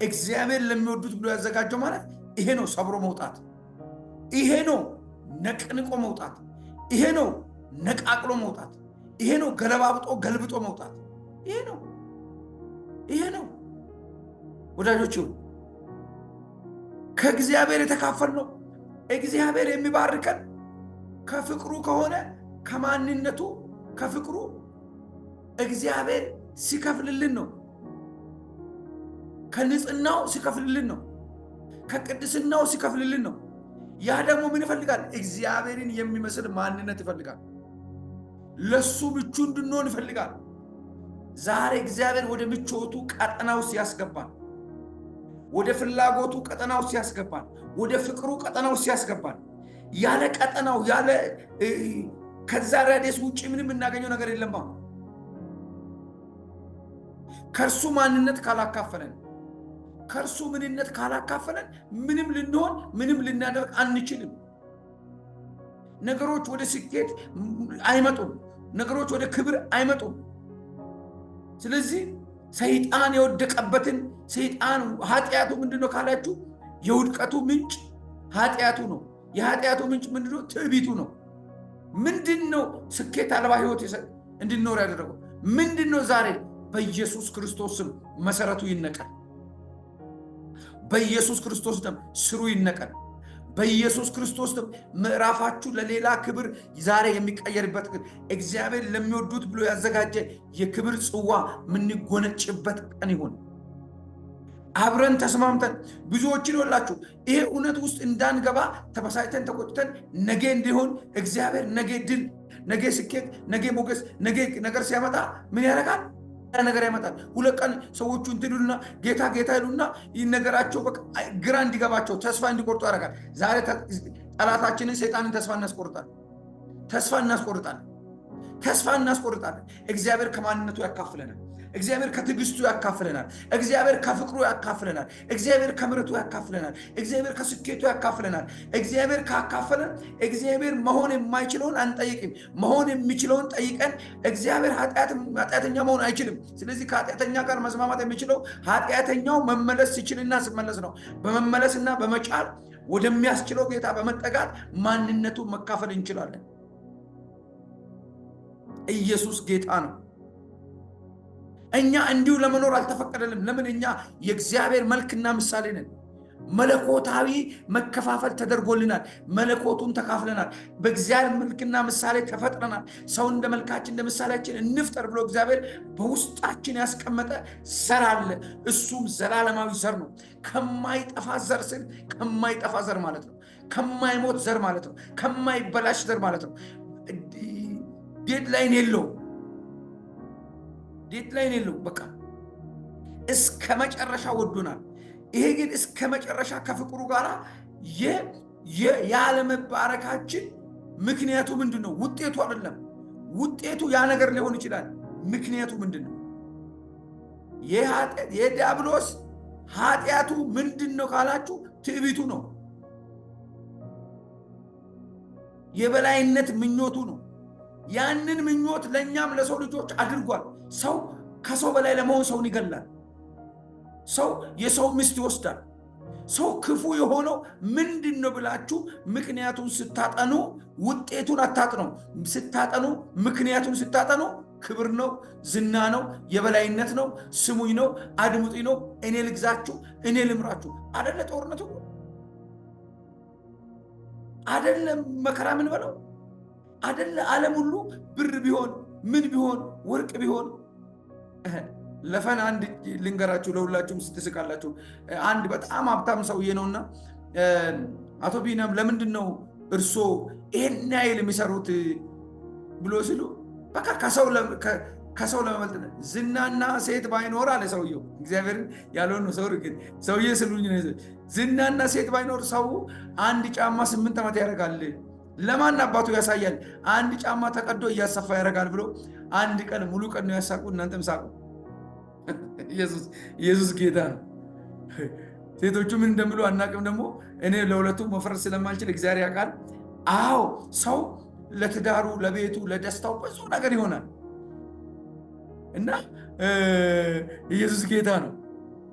እግዚአብሔር ለሚወዱት ብሎ ያዘጋጀው ማለት ይሄ ነው። ሰብሮ መውጣት ይሄ ነው። ነቅንቆ መውጣት ይሄ ነው። ነቃቅሎ መውጣት ይሄ ነው። ገለባብጦ ገልብጦ መውጣት ይሄ ነው። ወዳጆች ከእግዚአብሔር የተካፈልነው እግዚአብሔር የሚባርከን ከፍቅሩ ከሆነ ከማንነቱ ከፍቅሩ እግዚአብሔር ሲከፍልልን ነው። ከንጽህናው ሲከፍልልን ነው። ከቅድስናው ሲከፍልልን ነው። ያ ደግሞ ምን ይፈልጋል? እግዚአብሔርን የሚመስል ማንነት ይፈልጋል። ለሱ ምቹ እንድንሆን ይፈልጋል። ዛሬ እግዚአብሔር ወደ ምቾቱ ቀጠና ውስጥ ያስገባል። ወደ ፍላጎቱ ቀጠና ውስጥ ያስገባል። ወደ ፍቅሩ ቀጠና ውስጥ ያስገባል። ያለ ቀጠናው ያለ ከዛ ራዲየስ ውጪ ምንም እናገኘው ነገር የለም። ከእርሱ ማንነት ካላካፈለን፣ ከእርሱ ምንነት ካላካፈለን ምንም ልንሆን ምንም ልናደርግ አንችልም። ነገሮች ወደ ስኬት አይመጡም። ነገሮች ወደ ክብር አይመጡም። ስለዚህ ሰይጣን የወደቀበትን ሰይጣን ኃጢአቱ ምንድነው ካላችሁ የውድቀቱ ምንጭ ኃጢአቱ ነው። የኃጢአቱ ምንጭ ምንድነው? ትዕቢቱ ነው። ምንድነው ስኬት አልባ ህይወት እንድንኖር ያደረገው? ምንድነው? ዛሬ በኢየሱስ ክርስቶስ ስም መሰረቱ ይነቀል። በኢየሱስ ክርስቶስ ደም ስሩ ይነቀል። በኢየሱስ ክርስቶስ ደም ምዕራፋችሁ ለሌላ ክብር ዛሬ የሚቀየርበት እግዚአብሔር ለሚወዱት ብሎ ያዘጋጀ የክብር ጽዋ ምንጎነጭበት ቀን ይሁን። አብረን ተስማምተን ብዙዎችን ይወላችሁ ይሄ እውነት ውስጥ እንዳንገባ ተበሳጭተን ተቆጥተን ነገ እንዲሆን እግዚአብሔር ነገ ድል፣ ነገ ስኬት፣ ነገ ሞገስ፣ ነገ ነገር ሲያመጣ ምን ያደርጋል? ነገር ያመጣል። ሁለት ቀን ሰዎቹ እንትሉና ጌታ ጌታ ይሉና ይነገራቸው በቃ ግራ እንዲገባቸው ተስፋ እንዲቆርጡ ያደርጋል። ዛሬ ጠላታችንን ሰይጣንን ተስፋ እናስቆርጣለን። እግዚአብሔር ከማንነቱ ያካፍለናል። እግዚአብሔር ከትዕግስቱ ያካፍለናል። እግዚአብሔር ከፍቅሩ ያካፍለናል። እግዚአብሔር ከምሕረቱ ያካፍለናል። እግዚአብሔር ከስኬቱ ያካፍለናል። እግዚአብሔር ካካፈለን እግዚአብሔር መሆን የማይችለውን አንጠይቅም። መሆን የሚችለውን ጠይቀን እግዚአብሔር ኃጢአተኛ መሆን አይችልም። ስለዚህ ከኃጢአተኛ ጋር መስማማት የሚችለው ኃጢአተኛው መመለስ ሲችልና ሲመለስ ነው። በመመለስና በመጫር ወደሚያስችለው ጌታ በመጠጋት ማንነቱን መካፈል እንችላለን። ኢየሱስ ጌታ ነው። እኛ እንዲሁ ለመኖር አልተፈቀደልም። ለምን? እኛ የእግዚአብሔር መልክና ምሳሌ ነን። መለኮታዊ መከፋፈል ተደርጎልናል። መለኮቱን ተካፍለናል። በእግዚአብሔር መልክና ምሳሌ ተፈጥረናል። ሰው እንደ መልካችን እንደ ምሳሌያችን እንፍጠር ብሎ እግዚአብሔር በውስጣችን ያስቀመጠ ዘር አለ። እሱም ዘላለማዊ ዘር ነው። ከማይጠፋ ዘር ስል ከማይጠፋ ዘር ማለት ነው። ከማይሞት ዘር ማለት ነው። ከማይበላሽ ዘር ማለት ነው። ዴድላይን የለው። በቃ እስከ መጨረሻ ወዶናል። ይሄ ግን እስከ መጨረሻ ከፍቅሩ ጋር ያለመባረካችን ምክንያቱ ምንድነው? ውጤቱ አይደለም። ውጤቱ ያ ነገር ሊሆን ይችላል። ምክንያቱ ምንድነው? የዲያብሎስ ኃጢአቱ ምንድነው ካላችሁ ትዕቢቱ ነው። የበላይነት ምኞቱ ነው። ያንን ምኞት ለኛም ለሰው ልጆች አድርጓል። ሰው ከሰው በላይ ለመሆን ሰውን ይገላል። ሰው የሰው ሚስት ይወስዳል። ሰው ክፉ የሆነው ምንድነው ብላችሁ ምክንያቱን ስታጠኑ ውጤቱን አታጥኑ። ስታጠኑ ምክንያቱን ስታጠኑ ክብር ነው፣ ዝና ነው፣ የበላይነት ነው፣ ስሙኝ ነው፣ አድምጡኝ ነው፣ እኔ ልግዛችሁ፣ እኔ ልምራችሁ አይደለ? ጦርነቱ አይደለ? መከራ ምን በለው አይደለ? ዓለም ሁሉ ብር ቢሆን ምን ቢሆን ወርቅ ቢሆን ለፈን አንድ ልንገራችሁ፣ ለሁላችሁም ስትስቃላችሁ። አንድ በጣም ሀብታም ሰውዬ ነውና አቶ ቢናም ለምንድነው እርሶ ይሄን ያህል የሚሰሩት ብሎ ሲሉ በቃ ከሰው ለመበልጥ ዝናና ሴት ባይኖር አለ ሰውየው። እግዚአብሔርን ያለውን ነው። ሰው ግን ሰውዬ ስሉኝ ነው። ዝናና ሴት ባይኖር ሰው አንድ ጫማ 8 ዓመት ያደርጋል። ለማን አባቱ ያሳያል? አንድ ጫማ ተቀዶ እያሰፋ ያደርጋል ብሎ አንድ ቀን ሙሉ ቀን ነው ያሳቁ። እናንተም ሳቁ። ኢየሱስ ጌታ ነው። ሴቶቹ ምን እንደሚሉ አናቅም። ደግሞ እኔ ለሁለቱ መፍረድ ስለማልችል እግዚአብሔር ያውቃል። አዎ ሰው ለትዳሩ፣ ለቤቱ፣ ለደስታው ብዙ ነገር ይሆናል እና ኢየሱስ ጌታ ነው።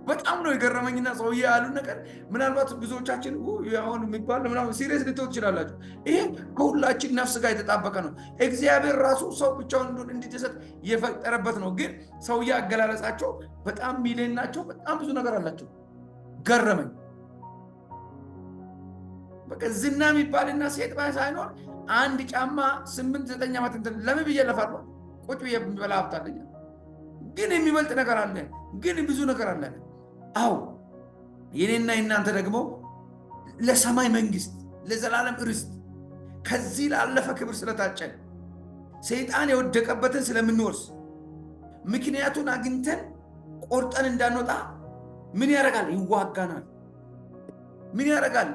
በጣም ነው የገረመኝና ሰውዬ ያሉ ነገር ምናልባት ብዙዎቻችን አሁን የሚባል ምናምን ሲሪየስ ልትወት ትችላላችሁ። ይሄ ከሁላችን ነፍስ ጋር የተጣበቀ ነው። እግዚአብሔር ራሱ ሰው ብቻውን እንዲደሰት የፈጠረበት ነው። ግን ሰውዬ አገላለጻቸው በጣም ሚሊዮን ናቸው። በጣም ብዙ ነገር አላቸው። ገረመኝ። በቃ ዝና የሚባልና ሴት ባይ ሳይኖር አንድ ጫማ 8-9 ዓመት እንትን ለምን ብዬ ለፋለሁ? ቁጭ ብዬ የሚበላ ሀብት አለኝ። ግን የሚበልጥ ነገር አለ። ግን ብዙ ነገር አለ። አዎ የኔና የናንተ ደግሞ ለሰማይ መንግስት፣ ለዘላለም ርስት ከዚህ ላለፈ ክብር ስለታጨን ሰይጣን የወደቀበትን ስለምንወርስ ምክንያቱን አግኝተን ቆርጠን እንዳንወጣ ምን ያደርጋል? ይዋጋናል። ምን ያደርጋል?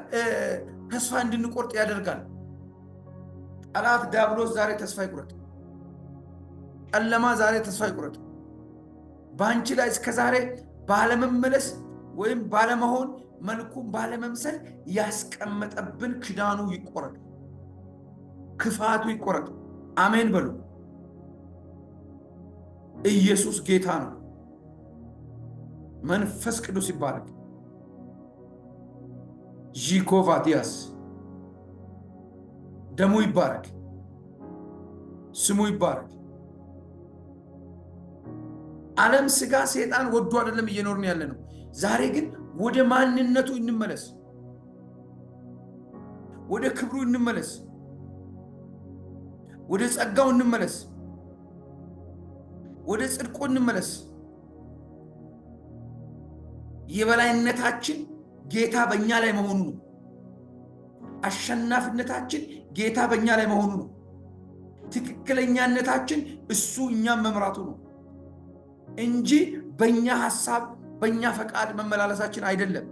ተስፋ እንድንቆርጥ ያደርጋል። ጠላት ዲያብሎስ ዛሬ ተስፋ ይቁረጥ። ጨለማ ዛሬ ተስፋ ይቁረጥ። በአንቺ ላይ እስከ ዛሬ ባለመመለስ ወይም ባለመሆን መልኩን ባለመምሰል ያስቀመጠብን ክዳኑ ይቆረጥ፣ ክፋቱ ይቆረጥ። አሜን በሉ። ኢየሱስ ጌታ ነው። መንፈስ ቅዱስ ይባረክ። ጂኮቫዲያስ ደሙ ይባረክ፣ ስሙ ይባረክ። ዓለም ስጋ ሰይጣን ወዶ አይደለም እየኖርን ያለ ነው። ዛሬ ግን ወደ ማንነቱ እንመለስ፣ ወደ ክብሩ እንመለስ፣ ወደ ጸጋው እንመለስ፣ ወደ ጽድቁ እንመለስ። የበላይነታችን ጌታ በእኛ ላይ መሆኑ ነው። አሸናፊነታችን ጌታ በእኛ ላይ መሆኑ ነው። ትክክለኛነታችን እሱ እኛም መምራቱ ነው እንጂ በእኛ ሐሳብ በእኛ ፈቃድ መመላለሳችን አይደለም።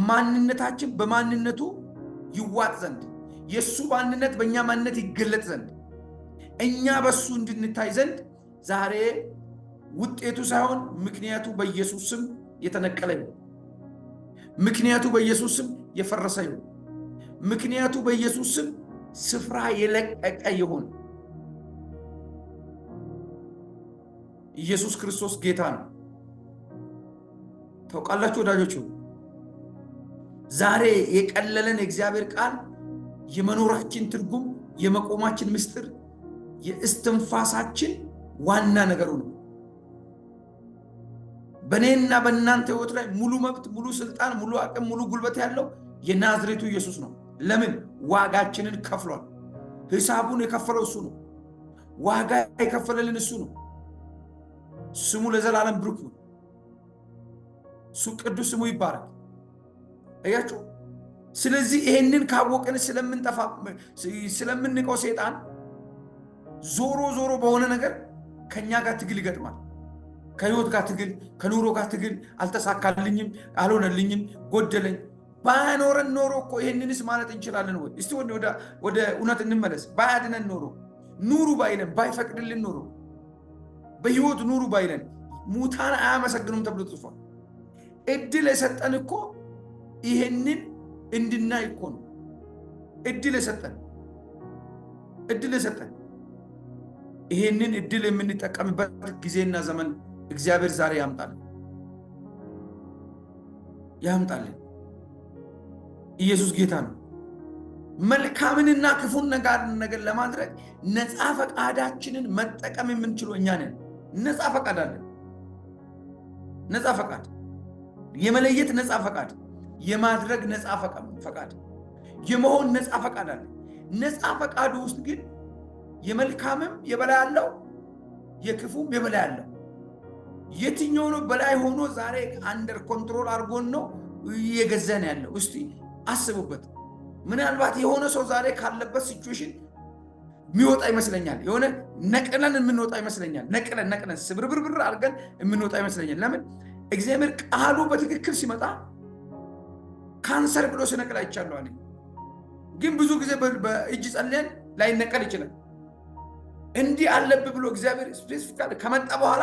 ማንነታችን በማንነቱ ይዋጥ ዘንድ፣ የእሱ ማንነት በእኛ ማንነት ይገለጥ ዘንድ፣ እኛ በእሱ እንድንታይ ዘንድ ዛሬ ውጤቱ ሳይሆን ምክንያቱ በኢየሱስ ስም የተነቀለ ይሁን። ምክንያቱ በኢየሱስ ስም የፈረሰ ይሁን። ምክንያቱ በኢየሱስ ስም ስፍራ የለቀቀ ይሁን። ኢየሱስ ክርስቶስ ጌታ ነው። ታውቃላችሁ ወዳጆች፣ ዛሬ የቀለለን የእግዚአብሔር ቃል የመኖራችን ትርጉም፣ የመቆማችን ምስጢር፣ የእስትንፋሳችን ዋና ነገሩ ነው። በእኔና በእናንተ ሕይወት ላይ ሙሉ መብት፣ ሙሉ ስልጣን፣ ሙሉ አቅም፣ ሙሉ ጉልበት ያለው የናዝሬቱ ኢየሱስ ነው። ለምን? ዋጋችንን ከፍሏል። ሂሳቡን የከፈለው እሱ ነው። ዋጋ የከፈለልን እሱ ነው። ስሙ ለዘላለም ብሩክ ይሁን። እሱ ቅዱስ ስሙ ይባረክ። አያችሁ። ስለዚህ ይሄንን ካወቅን ስለምንቀው ሰይጣን ዞሮ ዞሮ በሆነ ነገር ከኛ ጋር ትግል ይገጥማል። ከህይወት ጋር ትግል፣ ከኑሮ ጋር ትግል። አልተሳካልኝም፣ አልሆነልኝም፣ ጎደለኝ። ባያኖረን ኖሮ እኮ ይሄንንስ ማለት እንችላለን ወይ? እስቲ ወደ እውነት እንመለስ። ባያድነን ኖሮ፣ ኑሩ ባይለን፣ ባይፈቅድልን ኖሮ፣ በህይወት ኑሩ ባይለን፣ ሙታን አያመሰግኑም ተብሎ ተጽፏል። እድል የሰጠን እኮ ይሄንን እንድናይ እኮ ነው። እድል የሰጠን ይሄንን እድል የምንጠቀምበት ጊዜና ዘመን እግዚአብሔር ዛሬ ያምጣልን። ኢየሱስ ጌታ ነው። መልካምንና ክፉን ነገር ለማድረግ ነፃ ፈቃዳችንን መጠቀም የምንችለው እኛ ነን። ነፃ ፈቃድ አለን። ነፃ ፈቃድ፣ የመለየት ነፃ ፈቃድ፣ የማድረግ ነፃ ፈቃድ፣ የመሆን ነፃ ፈቃድ አለ። ነፃ ፈቃዱ ውስጥ ግን የመልካምም የበላይ አለው፣ የክፉም የበላይ አለው። የትኛው ነው በላይ ሆኖ ዛሬ አንደር ኮንትሮል አድርጎን ነው እየገዛን ያለው? እስቲ አስቡበት። ምናልባት የሆነ ሰው ዛሬ ካለበት ሲቹዌሽን የሚወጣ ይመስለኛል። የሆነ ነቅለን የምንወጣ ይመስለኛል። ነቅለን ስብርብርብር አድርገን የምንወጣ ይመስለኛል። ለምን? እግዚአብሔር ቃሉ በትክክል ሲመጣ ካንሰር ብሎ ሲነቅል አይቻለሁ አለኝ። ግን ብዙ ጊዜ በእጅ ጸልየን ላይነቀል ይችላል። እንዲህ አለብህ ብሎ እግዚአብሔር ስፔሲፊካሊ ከመጣ በኋላ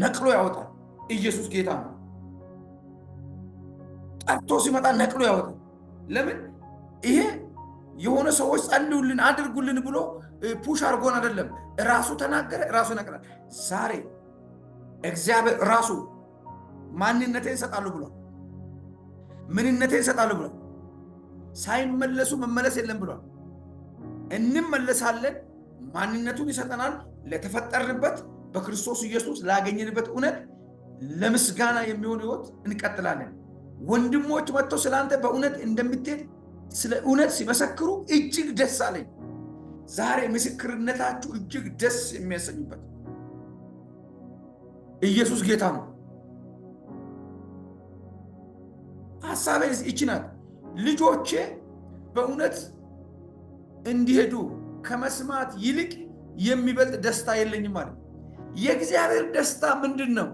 ነቅሎ ያወጣል። ኢየሱስ ጌታ ነው። ጠርቶ ሲመጣ ነቅሎ ያወጣል። ለምን? ይሄ የሆነ ሰዎች ጸልዩልን አድርጉልን ብሎ ፑሽ አድርጎን አይደለም። ራሱ ተናገረ፣ ራሱ ነቅላል። ዛሬ እግዚአብሔር ራሱ ማንነቴን እሰጣለሁ ብሏል። ምንነቴን እሰጣለሁ ብሏል። ሳይመለሱ መመለስ የለም ብሏል። እንመለሳለን። ማንነቱን ይሰጠናል። ለተፈጠርንበት በክርስቶስ ኢየሱስ ላገኘንበት እውነት ለምስጋና የሚሆን ሕይወት እንቀጥላለን። ወንድሞች መጥተው ስላንተ በእውነት እንደምትሄድ ስለ እውነት ሲመሰክሩ እጅግ ደስ አለኝ። ዛሬ ምስክርነታችሁ እጅግ ደስ የሚያሰኙበት ኢየሱስ ጌታ ነው። ሐሳቤ ይህች ናት። ልጆቼ በእውነት እንዲሄዱ ከመስማት ይልቅ የሚበልጥ ደስታ የለኝም ማለት። የእግዚአብሔር ደስታ ምንድን ነው?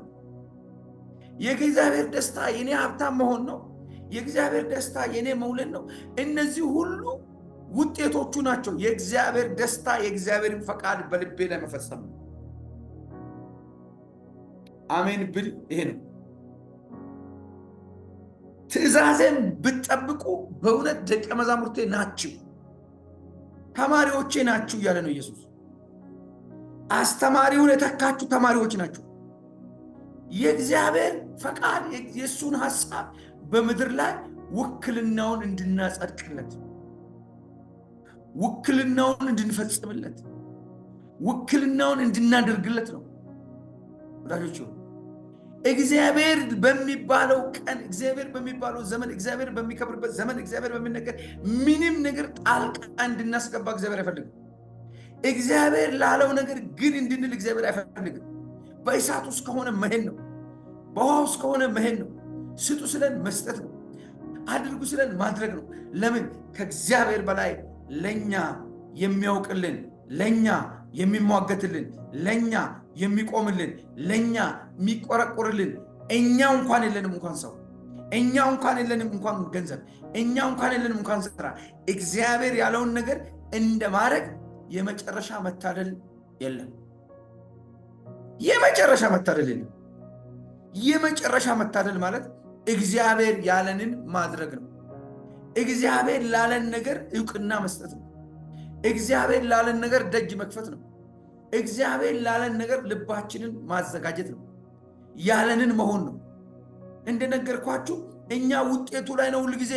የእግዚአብሔር ደስታ የኔ ሀብታም መሆን ነው። የእግዚአብሔር ደስታ የኔ መውለድ ነው። እነዚህ ሁሉ ውጤቶቹ ናቸው። የእግዚአብሔር ደስታ የእግዚአብሔርን ፈቃድ በልቤ ላይ መፈጸም ነው። አሜን ብል ይሄ ነው። ትእዛዜን ብትጠብቁ በእውነት ደቀ መዛሙርቴ ናችሁ፣ ተማሪዎቼ ናችሁ እያለ ነው ኢየሱስ። አስተማሪውን የተካችሁ ተማሪዎች ናችሁ። የእግዚአብሔር ፈቃድ የእሱን ሐሳብ በምድር ላይ ውክልናውን እንድናጸድቅለት፣ ውክልናውን እንድንፈጽምለት፣ ውክልናውን እንድናደርግለት ነው። ወዳጆች እግዚአብሔር በሚባለው ቀን፣ እግዚአብሔር በሚባለው ዘመን፣ እግዚአብሔር በሚከብርበት ዘመን፣ እግዚአብሔር በሚነገር ምንም ነገር ጣልቃ እንድናስገባ እግዚአብሔር አይፈልግም። እግዚአብሔር ላለው ነገር ግን እንድንል እግዚአብሔር አይፈልግም። በእሳት ውስጥ ከሆነ መሄድ ነው። በውሃ ውስጥ ከሆነ መሄድ ነው። ስጡ ስለን መስጠት ነው። አድርጉ ስለን ማድረግ ነው። ለምን? ከእግዚአብሔር በላይ ለኛ የሚያውቅልን፣ ለኛ የሚሟገትልን፣ ለኛ የሚቆምልን፣ ለኛ የሚቆረቆርልን እኛ እንኳን የለንም። እንኳን ሰው እኛ እንኳን የለንም። እንኳን ገንዘብ እኛ እንኳን የለንም። እንኳን ስራ እግዚአብሔር ያለውን ነገር እንደማድረግ የመጨረሻ መታደል የለም። የመጨረሻ መታደል የለም። የመጨረሻ መታደል ማለት እግዚአብሔር ያለንን ማድረግ ነው። እግዚአብሔር ላለን ነገር ዕውቅና መስጠት ነው። እግዚአብሔር ላለን ነገር ደጅ መክፈት ነው። እግዚአብሔር ላለን ነገር ልባችንን ማዘጋጀት ነው። ያለንን መሆን ነው። እንደነገርኳችሁ እኛ ውጤቱ ላይ ነው። ሁል ጊዜ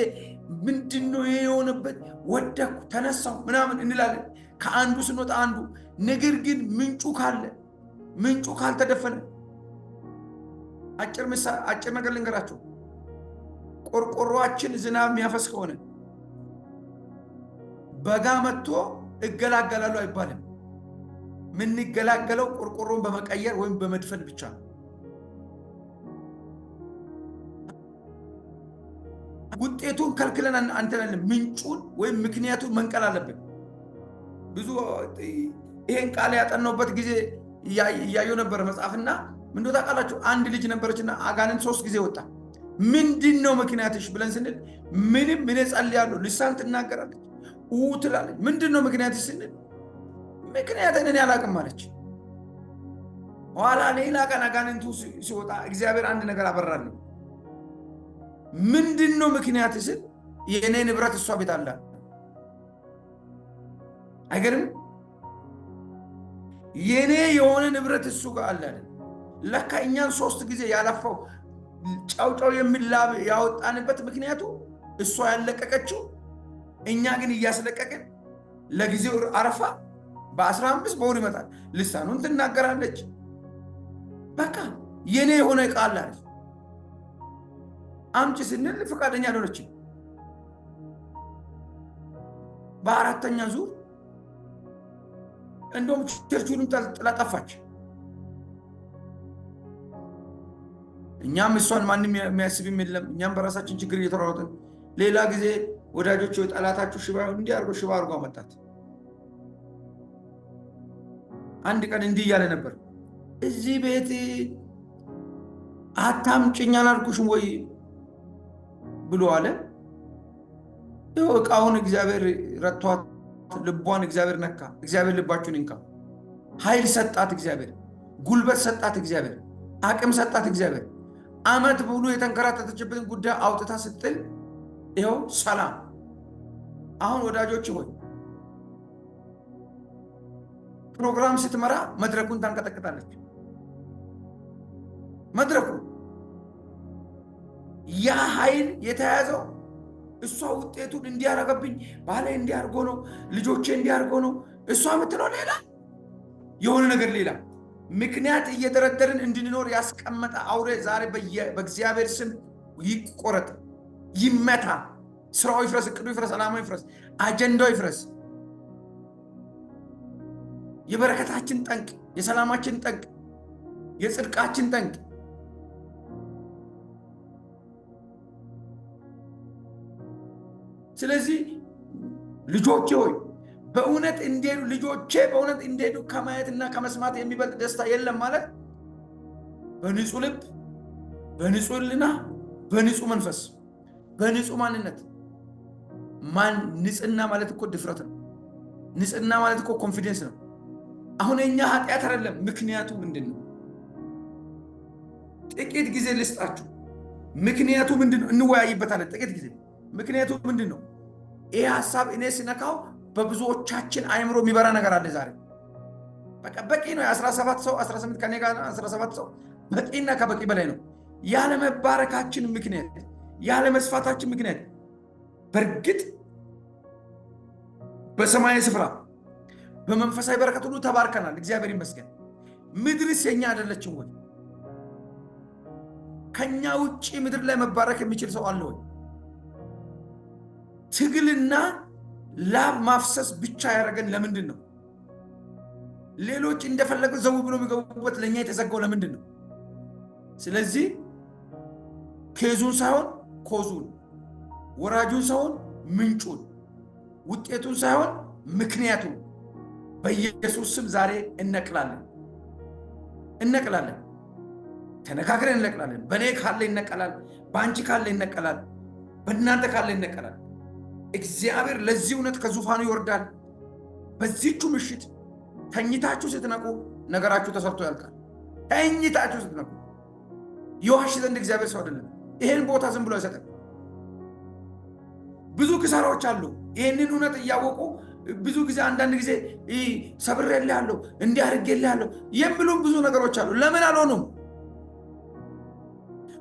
ምንድነው የሆነበት ወደኩ ተነሳው ምናምን እንላለን። ከአንዱ ስንወጣ አንዱ ነገር ግን ምንጩ ካልተደፈነ አጭር ነገር ልንገራችሁ። ቆርቆሮአችን ዝናብ የሚያፈስ ከሆነ በጋ መጥቶ እገላገላለሁ አይባልም። የምንገላገለው ቆርቆሮን በመቀየር ወይም በመድፈን ብቻ ነው። ውጤቱን ከልክለን አንተናለን። ምንጩን ወይም ምክንያቱን መንቀል አለብን። ብዙ ይሄን ቃል ያጠናውበት ጊዜ እያየሁ ነበር መጽሐፍና ምንድነው ታውቃላችሁ? አንድ ልጅ ነበረችና አጋንንት 3 ጊዜ ወጣ። ምንድነው ምክንያትሽ ብለን ስንል ምንም እኔ ጸልያለሁ፣ ልሳን ትናገራለች፣ ትላለች። ምንድነው ምክንያትሽ ስንል ምክንያትን እኔ አላውቅም አለች። ኋላ ሌላ ቀን አጋንንቱ ሲወጣ እግዚአብሔር አንድ ነገር አበራልኝ። ምንድነው ምክንያትሽ ስል የኔ ንብረት እሷ ቤት አለ። አይገርም? የኔ የሆነ ንብረት እሱ ጋር አለ። ለካ እኛን 3 ጊዜ ያለፈው ጫውጫው የሚላብ ያወጣንበት ምክንያቱ እሷ ያለቀቀችው እኛ ግን እያስለቀቅን ለጊዜው አረፋ በ15 በወር ይመጣል። ልሳኑን ትናገራለች። በቃ የኔ የሆነ ቃል አለ። አምጪ ስንል ፈቃደኛ አልሆነችም። በአራተኛ ዙር እንደውም ቸርቹንም ጥላ ጠፋች። እኛም እሷን ማንም የሚያስብም የለም። እኛም በራሳችን ችግር እየተሯሯጥን ሌላ ጊዜ ወዳጆች ጠላታችሁ ሽባ እንዲያርጎ ሽባ አርጎ አመጣት። አንድ ቀን እንዲህ እያለ ነበር፣ እዚህ ቤት አታምጪኝ አላልኩሽም ወይ ብሎ አለ። እቃውን እግዚአብሔር ረቷት፣ ልቧን እግዚአብሔር ነካ። እግዚአብሔር ልባችሁን ይንካ። ኃይል ሰጣት እግዚአብሔር፣ ጉልበት ሰጣት እግዚአብሔር፣ አቅም ሰጣት እግዚአብሔር። አመት ሙሉ የተንከራተተችበትን ጉዳይ አውጥታ ስትል ይኸው ሰላም። አሁን ወዳጆች ሆይ ፕሮግራም ስትመራ መድረኩን ታንቀጠቅጣለች። መድረኩ ያ ኃይል የተያዘው እሷ ውጤቱን እንዲያረገብኝ ባለ እንዲያርጎ ነው፣ ልጆቼ እንዲያርጎ ነው። እሷ የምትለው ሌላ የሆነ ነገር ሌላ ምክንያት እየደረደርን እንድንኖር ያስቀመጠ አውሬ ዛሬ በእግዚአብሔር ስም ይቆረጥ፣ ይመታ። ስራው ይፍረስ፣ እቅዱ ይፍረስ፣ ዓላማው ይፍረስ፣ አጀንዳው ይፍረስ። የበረከታችን ጠንቅ፣ የሰላማችን ጠንቅ፣ የጽድቃችን ጠንቅ ስለዚህ ልጆቼ ሆይ በእውነት እንዲሄዱ ልጆቼ በእውነት እንዲሄዱ ከማየትና ከመስማት የሚበልጥ ደስታ የለም ማለት በንጹህ ልብ፣ በንጹህ ሕሊና፣ በንጹህ መንፈስ፣ በንጹህ ማንነት። ንጽህና ማለት እኮ ድፍረት ነው። ንጽህና ማለት እኮ ኮንፊደንስ ነው። አሁን እኛ ኃጢአት አይደለም። ምክንያቱ ምንድን ነው? ጥቂት ጊዜ ልስጣችሁ። ምክንያቱ ምንድን ነው? እንወያይበታለን ጥቂት ጊዜ። ምክንያቱ ምንድን ነው? ይህ ሀሳብ እኔ ስነካው በብዙዎቻችን አይምሮ የሚበራ ነገር አለ ዛሬ። በቃ በቂ ነው። የ17 ሰው 18 ከኔ ጋር 17 ሰው በቂና ከበቂ በላይ ነው። ያለ መባረካችን ምክንያት፣ ያለ መስፋታችን ምክንያት በእርግጥ በሰማያዊ ስፍራ በመንፈሳዊ በረከት ሁሉ ተባርከናል። እግዚአብሔር ይመስገን። ምድርስ የኛ አይደለችም ወይ? ከኛ ውጪ ምድር ላይ መባረክ የሚችል ሰው አለ ወይ? ትግልና ላብ ማፍሰስ ብቻ ያደረገን ለምንድን ነው? ሌሎች እንደፈለገ ዘው ብሎ የሚገቡበት ለኛ የተዘጋው ለምንድን ነው? ስለዚህ ኬዙን ሳይሆን ኮዙን፣ ወራጁን ሳይሆን ምንጩን፣ ውጤቱን ሳይሆን ምክንያቱን በኢየሱስ ስም ዛሬ እነቅላለን። ተነካክረን እነቅላለን። በእኔ ካለ ይነቀላል፣ በአንቺ ካለ ይነቀላል፣ በእናንተ ካለ ይነቀላል። እግዚአብሔር ለዚህ እውነት ከዙፋኑ ይወርዳል። በዚህቹ ምሽት ተኝታችሁ ስትነቁ ነገራችሁ ተሰርቶ ያልቃል። ተኝታችሁ ስትነቁ የዋሽ ዘንድ እግዚአብሔር ሰው አይደለም። ይሄን ቦታ ዝም ብሎ አይሰጥም። ብዙ ክሳራዎች አሉ። ይህንን እውነት እያወቁ ብዙ ጊዜ አንዳንድ ጊዜ ሰብሬልሃለሁ እንዲህ አድርጌልሃለሁ የሚሉም ብዙ ነገሮች አሉ። ለምን አልሆኑም?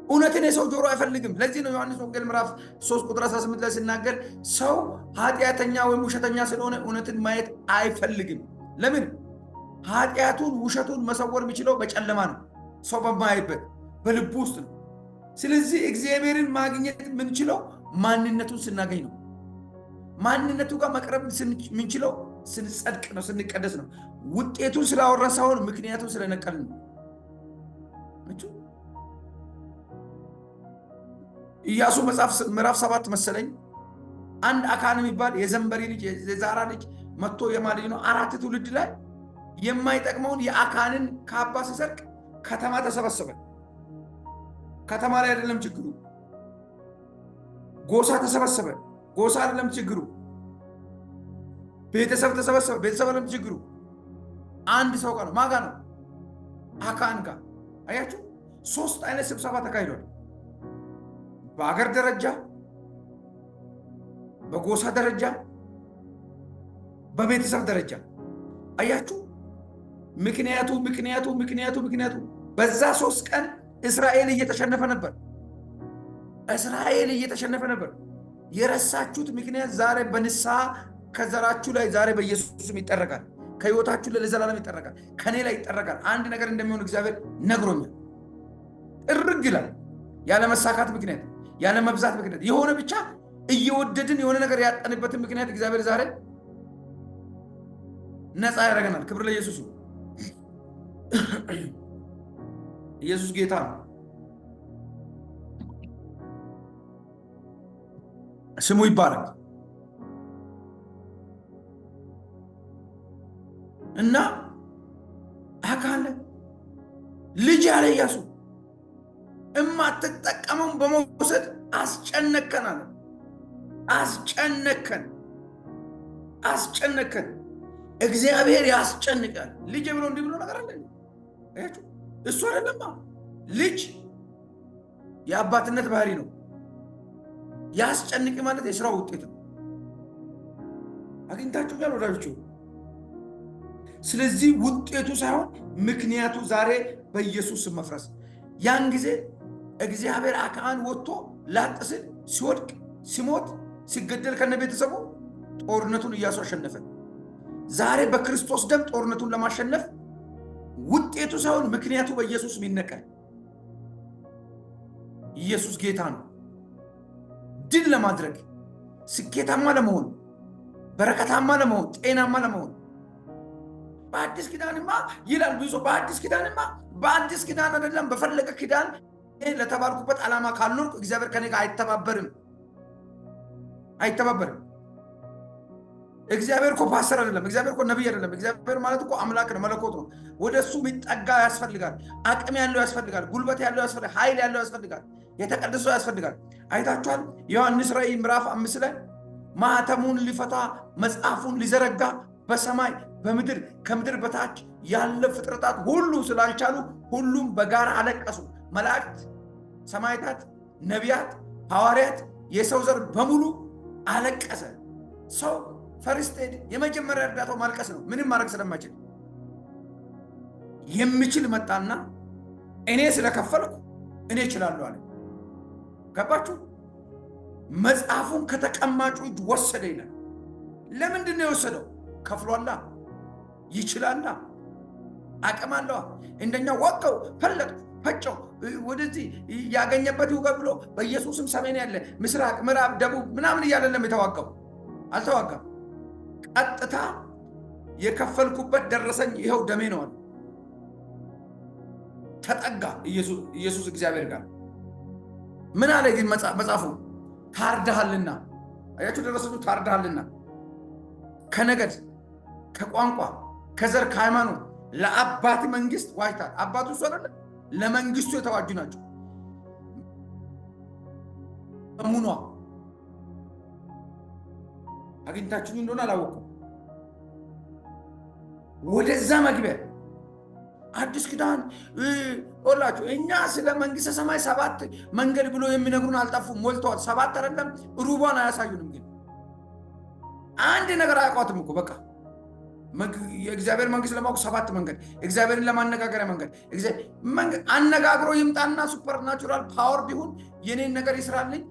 እውነትን የሰው ጆሮ አይፈልግም። ለዚህ ነው ዮሐንስ ወንጌል ምዕራፍ 3 ቁጥር 18 ላይ ሲናገር ሰው ኃጢአተኛ ወይም ውሸተኛ ስለሆነ እውነትን ማየት አይፈልግም። ለምን? ኃጢአቱን ውሸቱን መሰወር የሚችለው በጨለማ ነው፣ ሰው በማያይበት በልቡ ውስጥ ነው። ስለዚህ እግዚአብሔርን ማግኘት የምንችለው ማንነቱን ስናገኝ ነው። ማንነቱ ጋር መቅረብ የምንችለው ስንጸድቅ ነው፣ ስንቀደስ ነው። ውጤቱን ስላወራን ሳይሆን ምክንያቱን ስለነቀልን ነው። ኢያሱ መጽሐፍ ምዕራፍ 7 መሰለኝ አንድ አካን የሚባል የዘንበሪ ልጅ የዛራ ልጅ መጥቶ የማልጅ ነው 4 ትውልድ ላይ የማይጠቅመውን የአካንን ካባ ሲሰርቅ ከተማ ተሰበሰበ። ከተማ ላይ አይደለም ችግሩ፣ ጎሳ ተሰበሰበ። ጎሳ አይደለም ችግሩ፣ ቤተሰብ ተሰበሰበ። ቤተሰብ አይደለም ችግሩ፣ አንድ ሰው ጋር ነው። ማጋ ነው? አካን ጋር። አያችሁ፣ 3 አይነት ስብሰባ ተካሂዷል። በአገር ደረጃ፣ በጎሳ ደረጃ፣ በቤተሰብ ደረጃ። አያችሁ፣ ምክንያቱ በዛ 3 ቀን እስራኤል እየተሸነፈ ነበር። የረሳችሁት ምክንያት ዛሬ በንስሐ ከዘራችሁ ላይ ዛሬ በኢየሱስም ይጠረጋል። ከህይወታችሁ ላይ ለዘላለም ይጠረጋል። ከኔ ላይ ይጠረጋል። አንድ ነገር እንደሚሆን እግዚአብሔር ነግሮኛል። ጥርግ ይላል። ያለ መሳካት ምክንያት፣ ያለ መብዛት ምክንያት፣ የሆነ ብቻ እየወደድን የሆነ ነገር ያጠንበትን ምክንያት እግዚአብሔር ዛሬ ነፃ ያደርገናል። ክብር ለኢየሱስ። ኢየሱስ ጌታ ነው። ስሙ ይባረክ። እና አካለ ልጅ ያለ ኢያሱ እማትጠቀመውን በመውሰድ አስጨነከን። እግዚአብሔር ያስጨንቃል። ልጅ ብሎ እንዲህ ብሎ ነገር አለ። እሱ አይደለማ። ልጅ የአባትነት ባህሪ ነው። ያስጨንቅ ማለት የስራው ውጤት ነው። አግኝታችሁ ጋር ወዳጆቹ። ስለዚህ ውጤቱ ሳይሆን ምክንያቱ ዛሬ በኢየሱስ መፍረስ። ያን ጊዜ እግዚአብሔር አክዓብን ወጥቶ ላጥ ሲል ሲወድቅ ሲሞት ሲገደል ከነ ቤተሰቡ ጦርነቱን ኢያሱ አሸነፈ። ዛሬ በክርስቶስ ደም ጦርነቱን ለማሸነፍ ውጤቱ ሳይሆን ምክንያቱ በኢየሱስ ይነቀል። ኢየሱስ ጌታ ነው። ድል ለማድረግ ስኬታማ ለመሆን በረከታማ ለመሆን ጤናማ ለመሆን በአዲስ ኪዳንማ ይላል ብዙ በአዲስ ኪዳን አይደለም በፈለገ ኪዳን ለተባልኩበት ዓላማ ካልኖርኩ እግዚአብሔር ከኔ ጋር አይተባበርም። እግዚአብሔር እኮ ፓስተር አይደለም። እግዚአብሔር እኮ ነብይ አይደለም። እግዚአብሔር ማለት እኮ አምላክ ነው፣ መለኮት ነው። ወደሱ የሚጠጋ ያስፈልጋል። አቅም ያለው ያስፈልጋል። ጉልበት ያለው ያስፈልጋል። ኃይል ያለው ያስፈልጋል። የተቀደሰው ያስፈልጋል። አይታችኋል። ዮሐንስ ራእይ ምዕራፍ 5 ላይ ማህተሙን ሊፈታ መጽሐፉን ሊዘረጋ በሰማይ በምድር ከምድር በታች ያለ ፍጥረታት ሁሉ ስላልቻሉ ሁሉም በጋራ አለቀሱ። መላእክት፣ ሰማዕታት፣ ነቢያት፣ ሐዋርያት፣ የሰው ዘር በሙሉ አለቀሰ። ሰው ፈርስት ኤድ የመጀመሪያ እርዳታው ማልቀስ ነው። ምንም ማድረግ ስለማይችል የሚችል መጣና እኔ ስለከፈልኩ እኔ እችላለሁ አለ። ገባችሁ? መጽሐፉን ከተቀማጩ እጅ ወሰደ ይላል። ለምንድን ነው የወሰደው? ከፍሏላ፣ ይችላላ፣ አቅም አለዋ። እንደኛ ወቀው ፈጨው ወደዚህ ያገኘበት ይውጋ ብሎ በኢየሱስም ሰሜን ያለ ምስራቅ፣ ምዕራብ፣ ደቡብ ምናምን እያለለም የተዋጋው አልተዋጋም። ቀጥታ የከፈልኩበት ደረሰኝ ይኸው ደሜ ነው አለ። ተጠጋ ኢየሱስ እግዚአብሔር ጋር ምን አለ ግን መጽሐፉ? ታርደሃልና። አያችሁ ደረሰኙ ታርደሃልና ከነገድ ከቋንቋ ከዘር ከሃይማኖት ለአባት መንግስት ዋጅታል። አባቱ እሱ አይደለ? ለመንግስቱ የተዋጁ ናቸው። ሙኗ አግኝታችሁኝ እንደሆነ አላወኩም። ወደዛ መግቢያ አዲስ ኪዳን ወላችሁ እኛ ስለ መንግስተ ሰማይ 7 መንገድ ብሎ የሚነግሩን አልጠፉም፣ ሞልተዋል። 7 አይደለም ሩቧን አያሳዩንም። ግን አንድ ነገር አያውቋትም እኮ በቃ የእግዚአብሔር መንግስት ለማወቅ 7 መንገድ፣ እግዚአብሔርን ለማነጋገሪያ መንገድ አነጋግሮ ይምጣና ሱፐር ናቹራል ፓወር ቢሆን የኔን ነገር ይስራልኝ።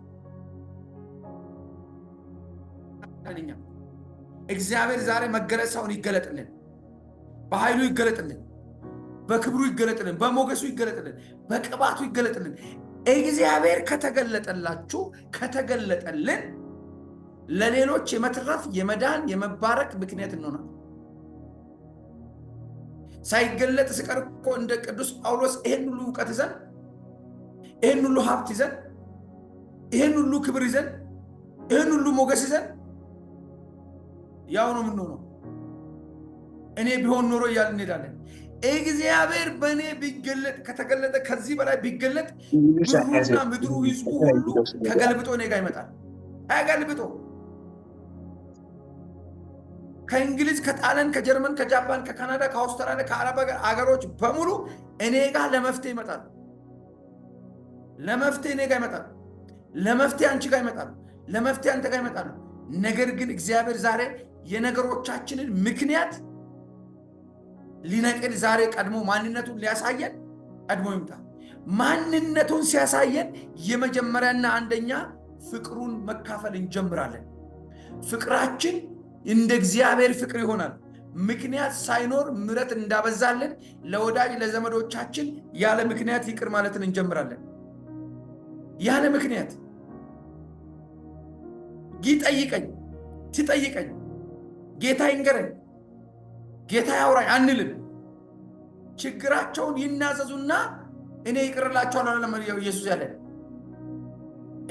እግዚአብሔር ዛሬ መገለጥ ሳይሆን ይገለጥልን፣ በኃይሉ ይገለጥልን፣ በክብሩ ይገለጥልን፣ በሞገሱ ይገለጥልን፣ በቅባቱ ይገለጥልን። እግዚአብሔር ከተገለጠልን ለሌሎች የመትረፍ የመዳን የመባረክ ምክንያት እንሆናለን። ሳይገለጥ ሲቀር እኮ እንደ ቅዱስ ጳውሎስ ይሄን ሁሉ ዕውቀት ይዘን ይሄን ሁሉ ሀብት ይዘን ይሄን ሁሉ ክብር ይዘን ይሄን ሁሉ ሞገስ ይዘን ያው ነው የምንሆነው። እኔ ቢሆን ኖሮ እያልን እንሄዳለን። እግዚአብሔር በእኔ ቢገለጥ ከተገለጠ ከዚህ በላይ ቢገለጥ ብሩና ምድሩ ህዝቡ ሁሉ ተገልብጦ እኔ ጋር ይመጣል። ተገልብጦ ከእንግሊዝ፣ ከጣሊያን፣ ከጀርመን፣ ከጃፓን፣ ከካናዳ፣ ከአውስትራሊያ፣ ከአረብ አገሮች በሙሉ እኔ ጋር ለመፍትሄ ይመጣል። ለመፍትሄ እኔ ጋር ይመጣል። ለመፍትሄ አንቺ ጋር ይመጣል። ለመፍትሄ አንተ ጋር ይመጣል። ነገር ግን እግዚአብሔር ዛሬ የነገሮቻችንን ምክንያት ሊነቅል ዛሬ ቀድሞ ማንነቱን ሊያሳየን ቀድሞ ይምጣ። ማንነቱን ሲያሳየን የመጀመሪያና አንደኛ ፍቅሩን መካፈል እንጀምራለን። ፍቅራችን እንደ እግዚአብሔር ፍቅር ይሆናል። ምክንያት ሳይኖር ምሕረት እንዳበዛለን ለወዳጅ ለዘመዶቻችን ያለ ምክንያት ይቅር ማለትን እንጀምራለን። ያለ ምክንያት ይጠይቀኝ ትጠይቀኝ፣ ጌታ ይንገረኝ፣ ጌታ ያውራኝ አንልም። ችግራቸውን ይናዘዙና እኔ ይቅርላቸዋለሁ አለ ኢየሱስ ያለን።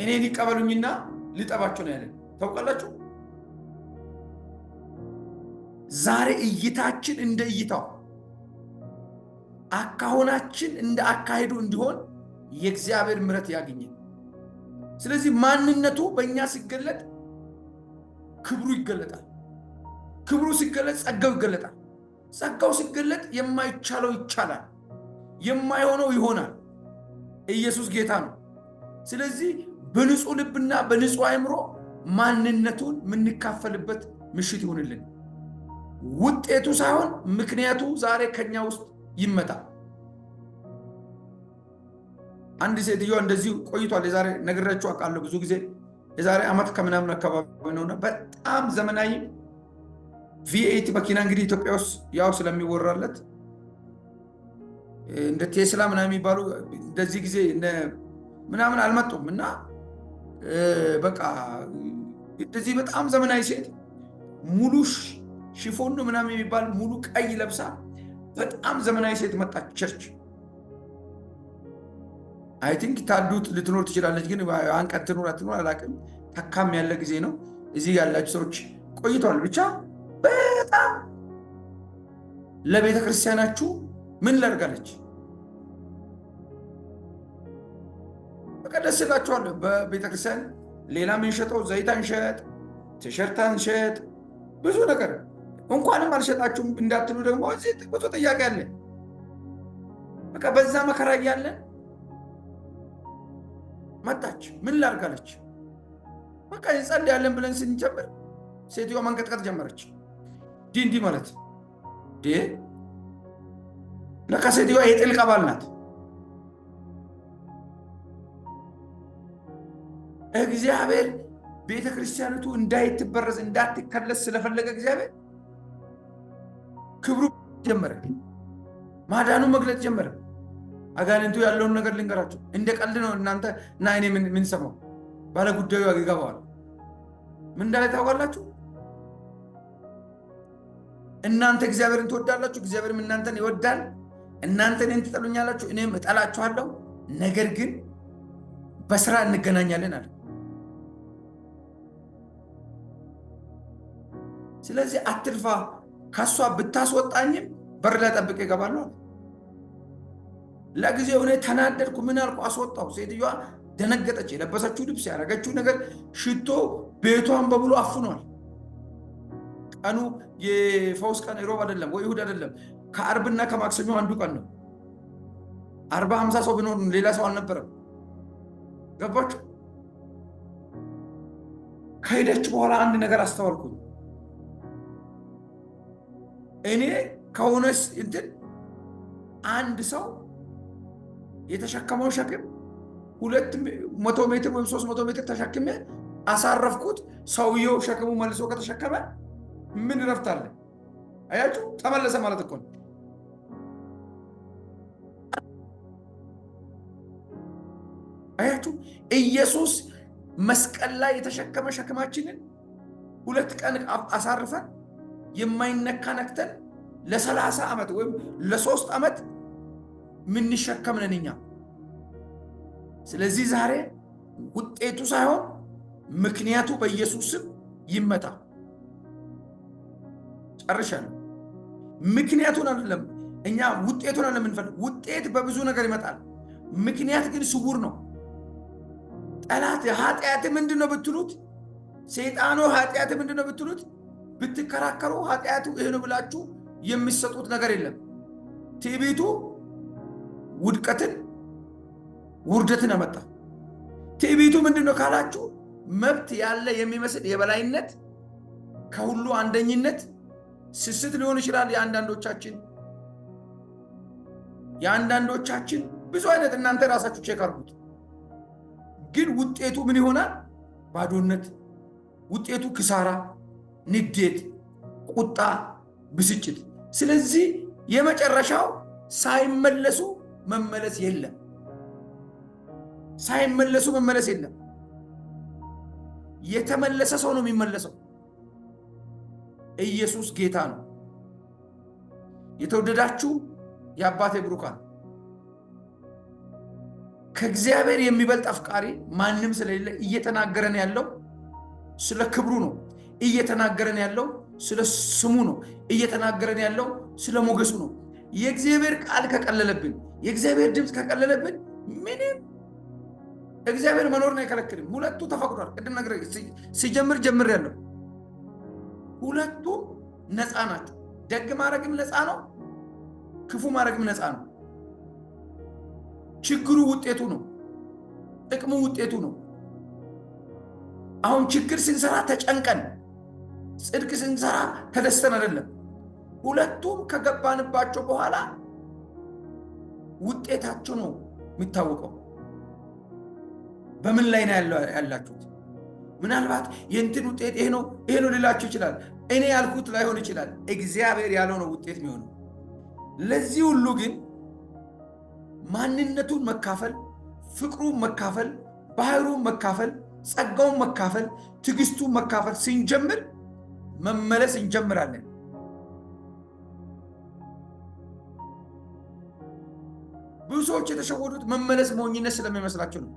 እኔን ይቀበሉኝና ልጠባቸው ነው ያለን። ታውቃላችሁ? ዛሬ እይታችን እንደ እይታው፣ አካሆናችን እንደ አካሄዱ እንዲሆን የእግዚአብሔር ምሕረት ያገኘ። ስለዚህ ማንነቱ በእኛ ሲገለጥ ክብሩ ይገለጣል። ክብሩ ሲገለጥ ጸጋው ይገለጣል። ጸጋው ሲገለጥ የማይቻለው ይቻላል፣ የማይሆነው ይሆናል። ኢየሱስ ጌታ ነው። ስለዚህ በንጹህ ልብና በንጹህ አእምሮ ማንነቱን የምንካፈልበት ምሽት ይሁንልን። ውጤቱ ሳይሆን ምክንያቱ ዛሬ ከኛ ውስጥ ይመጣ። አንድ ሴትዮ እንደዚህ ቆይቷል። የዛሬ ነግሬያችሁ አውቃለሁ ብዙ ጊዜ። የዛሬ ዓመት ከምናምን አካባቢ ነውና በጣም ዘመናዊ V8 መኪና እንግዲህ ኢትዮጵያ ውስጥ ያው ስለሚወራለት እንደ ቴስላ ምናምን የሚባሉ እንደዚህ ጊዜ ምናምን አልመጡም እና በቃ እንደዚህ በጣም ዘመናዊ ሴት ሙሉ ሽፎን ምናምን የሚባል ሙሉ ቀይ ለብሳ በጣም ዘመናዊ ሴት መጣች ቸርች። አይ ቲንክ ታዱት ልትኖር ትችላለች፣ ግን አንቀት ትኖር አትኖር አላውቅም። ተካም ያለ ጊዜ ነው። እዚህ ያላችሁ ሰዎች ቆይቷል። ብቻ በጣም ለቤተ ክርስቲያናችሁ ምን ላድርጋለች? በቃ ደስ ይላችኋል። በቤተ ክርስቲያን ሌላ የምንሸጠው ዘይት አንሸጥ፣ ቲሸርት አንሸጥ፣ ብዙ ነገር እንኳንም አልሸጣችሁም እንዳትሉ ደግሞ እዚህ ብዙ ጥያቄ አለ። በቃ በዛ መከራ እያለን መጣች። ምን ላድርጋለች? በቃ እንጸልያለን ብለን ስንጀምር ሴትዮዋ መንቀጥቀጥ ጀመረች። እንዲህ ማለት ለካ ሴትዮዋ የጥልቅ አባል ናት። እግዚአብሔር ቤተ ክርስቲያኒቱ እንዳይትበረዝ እንዳትከለስ ስለፈለገ እግዚአብሔር ክብሩ ጀመረ፣ ማዳኑ መግለጥ ጀመረ። አጋንንቱ ያለውን ነገር ልንገራችሁ። እንደ ቀልድ ነው እናንተ እና እኔ ምን ሰማው ባለ ጉዳዩ ያገባዋል። ምን እንዳለ ታውቃላችሁ? እናንተ እግዚአብሔርን ትወዳላችሁ፣ እግዚአብሔርም እናንተን ይወዳል። እናንተ እኔን ትጠሉኛላችሁ፣ እኔም እጠላችኋለሁ፣ ነገር ግን በስራ እንገናኛለን አለ። ስለዚህ አትልፋ፣ ከሷ ብታስወጣኝም በር ላይ ጠብቄ እገባለሁ አለ። ለጊዜው እኔ ተናደድኩ። ምን አልኩ? አስወጣው። ሴትዮዋ ደነገጠች። የለበሰችው ልብስ ያደረገችው ነገር ሽቶ ቤቷን በሙሉ አፍኗል። ቀኑ የፈውስ ቀን ሮብ አይደለም ወይ እሑድ አይደለም፣ ከአርብና ከማክሰኞ አንዱ ቀን ነው። 40-50 ሰው ቢኖር ሌላ ሰው አልነበረም። ገባችሁ? ከሄደች በኋላ አንድ ነገር አስተዋልኩኝ። እኔ ከሆነስ እንትን አንድ ሰው የተሸከመው ሸክም 200 ሜትር ወይም 300 ሜትር ተሸክሜ አሳረፍኩት። ሰውየው ሸክሙ መልሶ ከተሸከመ ምን ረፍት አለ? አያችሁ? ተመለሰ ማለት እኮ ነው። አያችሁ? ኢየሱስ መስቀል ላይ የተሸከመ ሸክማችንን 2 ቀን አሳርፈን የማይነካ ነክተን ለ30 ዓመት ወይም ለ3 ዓመት ምንሸከም ነን እኛ። ስለዚህ ዛሬ ውጤቱ ሳይሆን ምክንያቱ በኢየሱስ ስም ይመታ። ጨርሻለሁ። ምክንያቱን አይደለም እኛ ውጤቱን አይደለም እንፈልግ። ውጤት በብዙ ነገር ይመጣል። ምክንያት ግን ስውር ነው። ጠላት ኃጢአት ምንድነው ብትሉት፣ ሰይጣኑ ኃጢአት ምንድነው ብትሉት፣ ብትከራከሩ ኃጢአቱ ይሄ ነው ብላችሁ የሚሰጡት ነገር የለም። ትዕቢቱ ውድቀትን ውርደትን አመጣ። ትዕቢቱ ምንድነው ካላችሁ፣ መብት ያለ የሚመስል የበላይነት፣ ከሁሉ አንደኝነት፣ ስስት ሊሆን ይችላል የአንዳንዶቻችን። የአንዳንዶቻችን ብዙ አይነት እናንተ ራሳችሁ ቼክ አድርጉት። ግን ውጤቱ ምን ይሆናል? ባዶነት፣ ውጤቱ ክሳራ፣ ንዴት፣ ቁጣ፣ ብስጭት። ስለዚህ የመጨረሻው ሳይመለሱ መመለስ የለም። ሳይመለሱ መመለስ የለም። የተመለሰ ሰው ነው የሚመለሰው። ኢየሱስ ጌታ ነው። የተወደዳችሁ የአባቴ ብሩካን፣ ከእግዚአብሔር የሚበልጥ አፍቃሪ ማንም ስለሌለ እየተናገረን ያለው ስለ ክብሩ ነው። እየተናገረን ያለው ስለ ስሙ ነው። እየተናገረን ያለው ስለ ሞገሱ ነው። የእግዚአብሔር ቃል ከቀለለብን፣ የእግዚአብሔር ድምፅ ከቀለለብን ምንም እግዚአብሔር መኖርን አይከለክልም። ሁለቱ ተፈቅዷል። ቅድም ነገር ሲጀምር ያለው ሁለቱም ነፃ ናቸው። ደግ ማድረግም ነፃ ነው፣ ክፉ ማድረግም ነፃ ነው። ችግሩ ውጤቱ ነው፣ ጥቅሙ ውጤቱ ነው። አሁን ችግር ስንሰራ ተጨንቀን፣ ጽድቅ ስንሰራ ተደስተን አይደለም። ሁለቱም ከገባንባቸው በኋላ ውጤታቸው ነው የሚታወቀው። በምን ላይ ነው ያላችሁት? ምናልባት የእንትን ውጤት ይሄ ነው ሊላችሁ ይችላል። እኔ ያልኩት ላይሆን ይችላል። እግዚአብሔር ያለው ነው ውጤት የሚሆነው። ለዚህ ሁሉ ግን ማንነቱን መካፈል፣ ፍቅሩን መካፈል፣ ባህሩን መካፈል፣ ጸጋውን መካፈል፣ ትዕግስቱን መካፈል ስንጀምር መመለስ እንጀምራለን። ብዙ ሰዎች የተሸወዱት መመለስ ሞኝነት ስለሚመስላቸው ነው።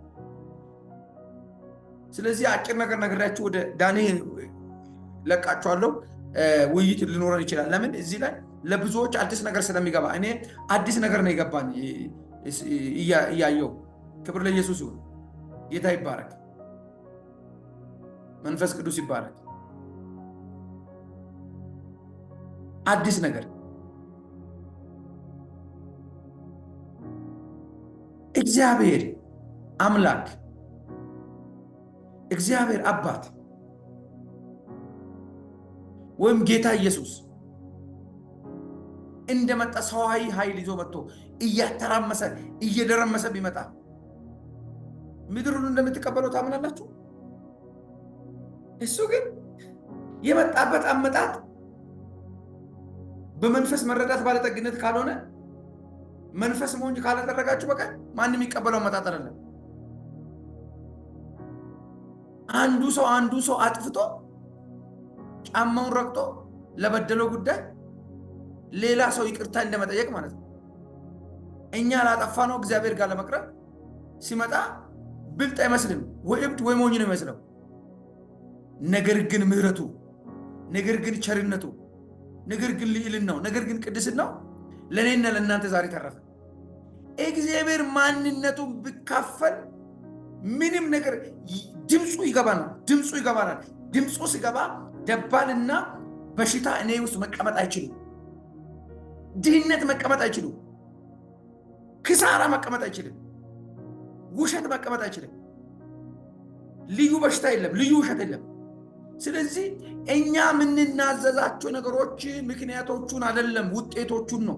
ስለዚህ አጭር ነገር ነግራችሁ ወደ ዳኔ ለቃችኋለሁ። ውይይት ሊኖረን ይችላል። ለምን እዚህ ላይ ለብዙዎች አዲስ ነገር ስለሚገባ፣ እኔ አዲስ ነገር ነው የገባኝ እያየው። ክብር ለኢየሱስ ይሁን። ጌታ ይባረክ። መንፈስ ቅዱስ ይባረክ። አዲስ ነገር እግዚአብሔር አምላክ፣ እግዚአብሔር አባት ወይም ጌታ ኢየሱስ እንደመጣ ሰዋዊ ኃይል ይዞ መጥቶ እያተራመሰ እየደረመሰ ቢመጣ ምድሩን እንደምትቀበለው ታምናላችሁ? እሱ ግን የመጣበት አመጣጥ በመንፈስ መረዳት ባለጠግነት ካልሆነ፣ መንፈስ ሞኝ ካላደረጋችሁ በቀር ማንም የሚቀበለው አመጣጥ አይደለም። አንዱ ሰው አጥፍቶ ጫማውን ረግጦ ለበደለው ጉዳይ ሌላ ሰው ይቅርታ እንደመጠየቅ ማለት ነው። እኛ ላጠፋነው እግዚአብሔር ጋር ለመቅረብ ሲመጣ ብልጥ አይመስልም፣ ወይ እብድ ወይ ሞኝ ነው የሚመስለው። ነገር ግን ምህረቱ፣ ነገር ግን ቸርነቱ፣ ነገር ግን ልዕልናው፣ ነገር ግን ቅድስናው ለእኔና ለእናንተ ዛሬ ተረፈ። እግዚአብሔር ማንነቱን ቢካፈል ምንም ነገር ድምፁ ይገባናል። ድምፁ ሲገባ ደባልና በሽታ እኔ ውስጥ መቀመጥ አይችልም። ድህነት መቀመጥ አይችልም። ክሳራ መቀመጥ አይችልም። ውሸት መቀመጥ አይችልም። ልዩ በሽታ የለም፣ ልዩ ውሸት የለም። ስለዚህ እኛ የምንናዘዛቸው ነገሮች ምክንያቶቹን አይደለም፣ ውጤቶቹን ነው።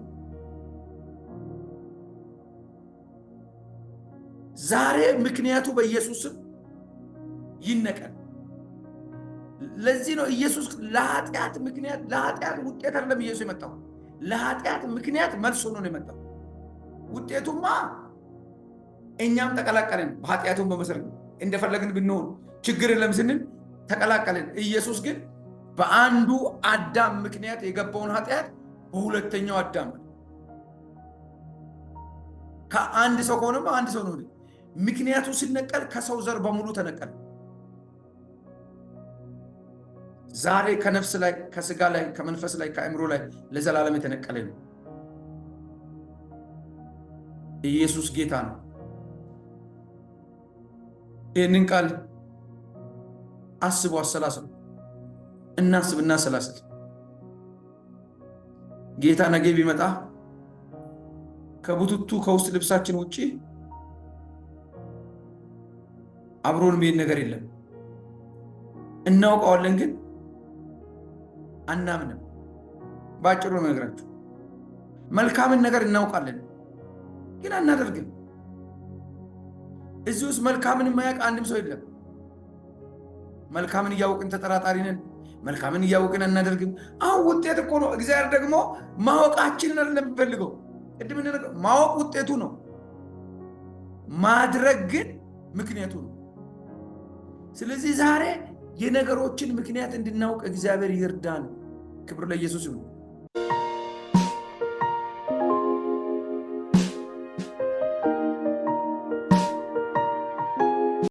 ዛሬ ምክንያቱ በኢየሱስ ስም ይነቀል። ለዚህ ነው ኢየሱስ ለኃጢአት ምክንያት፣ ለኃጢአት ውጤት አይደለም ኢየሱስ የመጣው፣ ለኃጢአት ምክንያት መልስ ሆኖ ነው የመጣው። ውጤቱማ እኛም ተቀላቀልን፣ በኃጢአቱን በመሰረት እንደፈለግን ብንሆን ችግር የለም ስንል ተቀላቀልን። ኢየሱስ ግን በአንዱ አዳም ምክንያት የገባውን ኃጢአት በሁለተኛው አዳም፣ ከአንድ ሰው ከሆነማ አንድ ሰው ነው። ምክንያቱ ሲነቀል ከሰው ዘር በሙሉ ተነቀለ። ዛሬ ከነፍስ ላይ፣ ከስጋ ላይ፣ ከመንፈስ ላይ፣ ከአእምሮ ላይ ለዘላለም የተነቀለ ነው። ኢየሱስ ጌታ ነው። ይህንን ቃል አስቡ፣ አሰላስሉ። እናሰላስል። ጌታ ነገ ቢመጣ ከቡትቱ ከውስጥ ልብሳችን ውጪ አብሮን የሚሄድ ነገር የለም። እናውቀዋለን ግን አናምንም። ባጭሩ ነው ነገራችሁ። መልካምን ነገር እናውቃለን፣ ግን አናደርግም። እዚህ ውስጥ መልካምን የማያውቅ አንድም ሰው የለም። መልካምን እያወቅን ተጠራጣሪ ነን። መልካምን እያወቅን አናደርግም። አሁን ውጤት እኮ ነው። እግዚአብሔር ደግሞ ማወቃችንን አይደለም የሚፈልገው። ቅድም ማወቅ ውጤቱ ነው፣ ማድረግ ግን ምክንያቱ ነው። ስለዚህ ዛሬ የነገሮችን ምክንያት እንድናውቅ እግዚአብሔር ይርዳን። ክብር ለኢየሱስ ይሁን።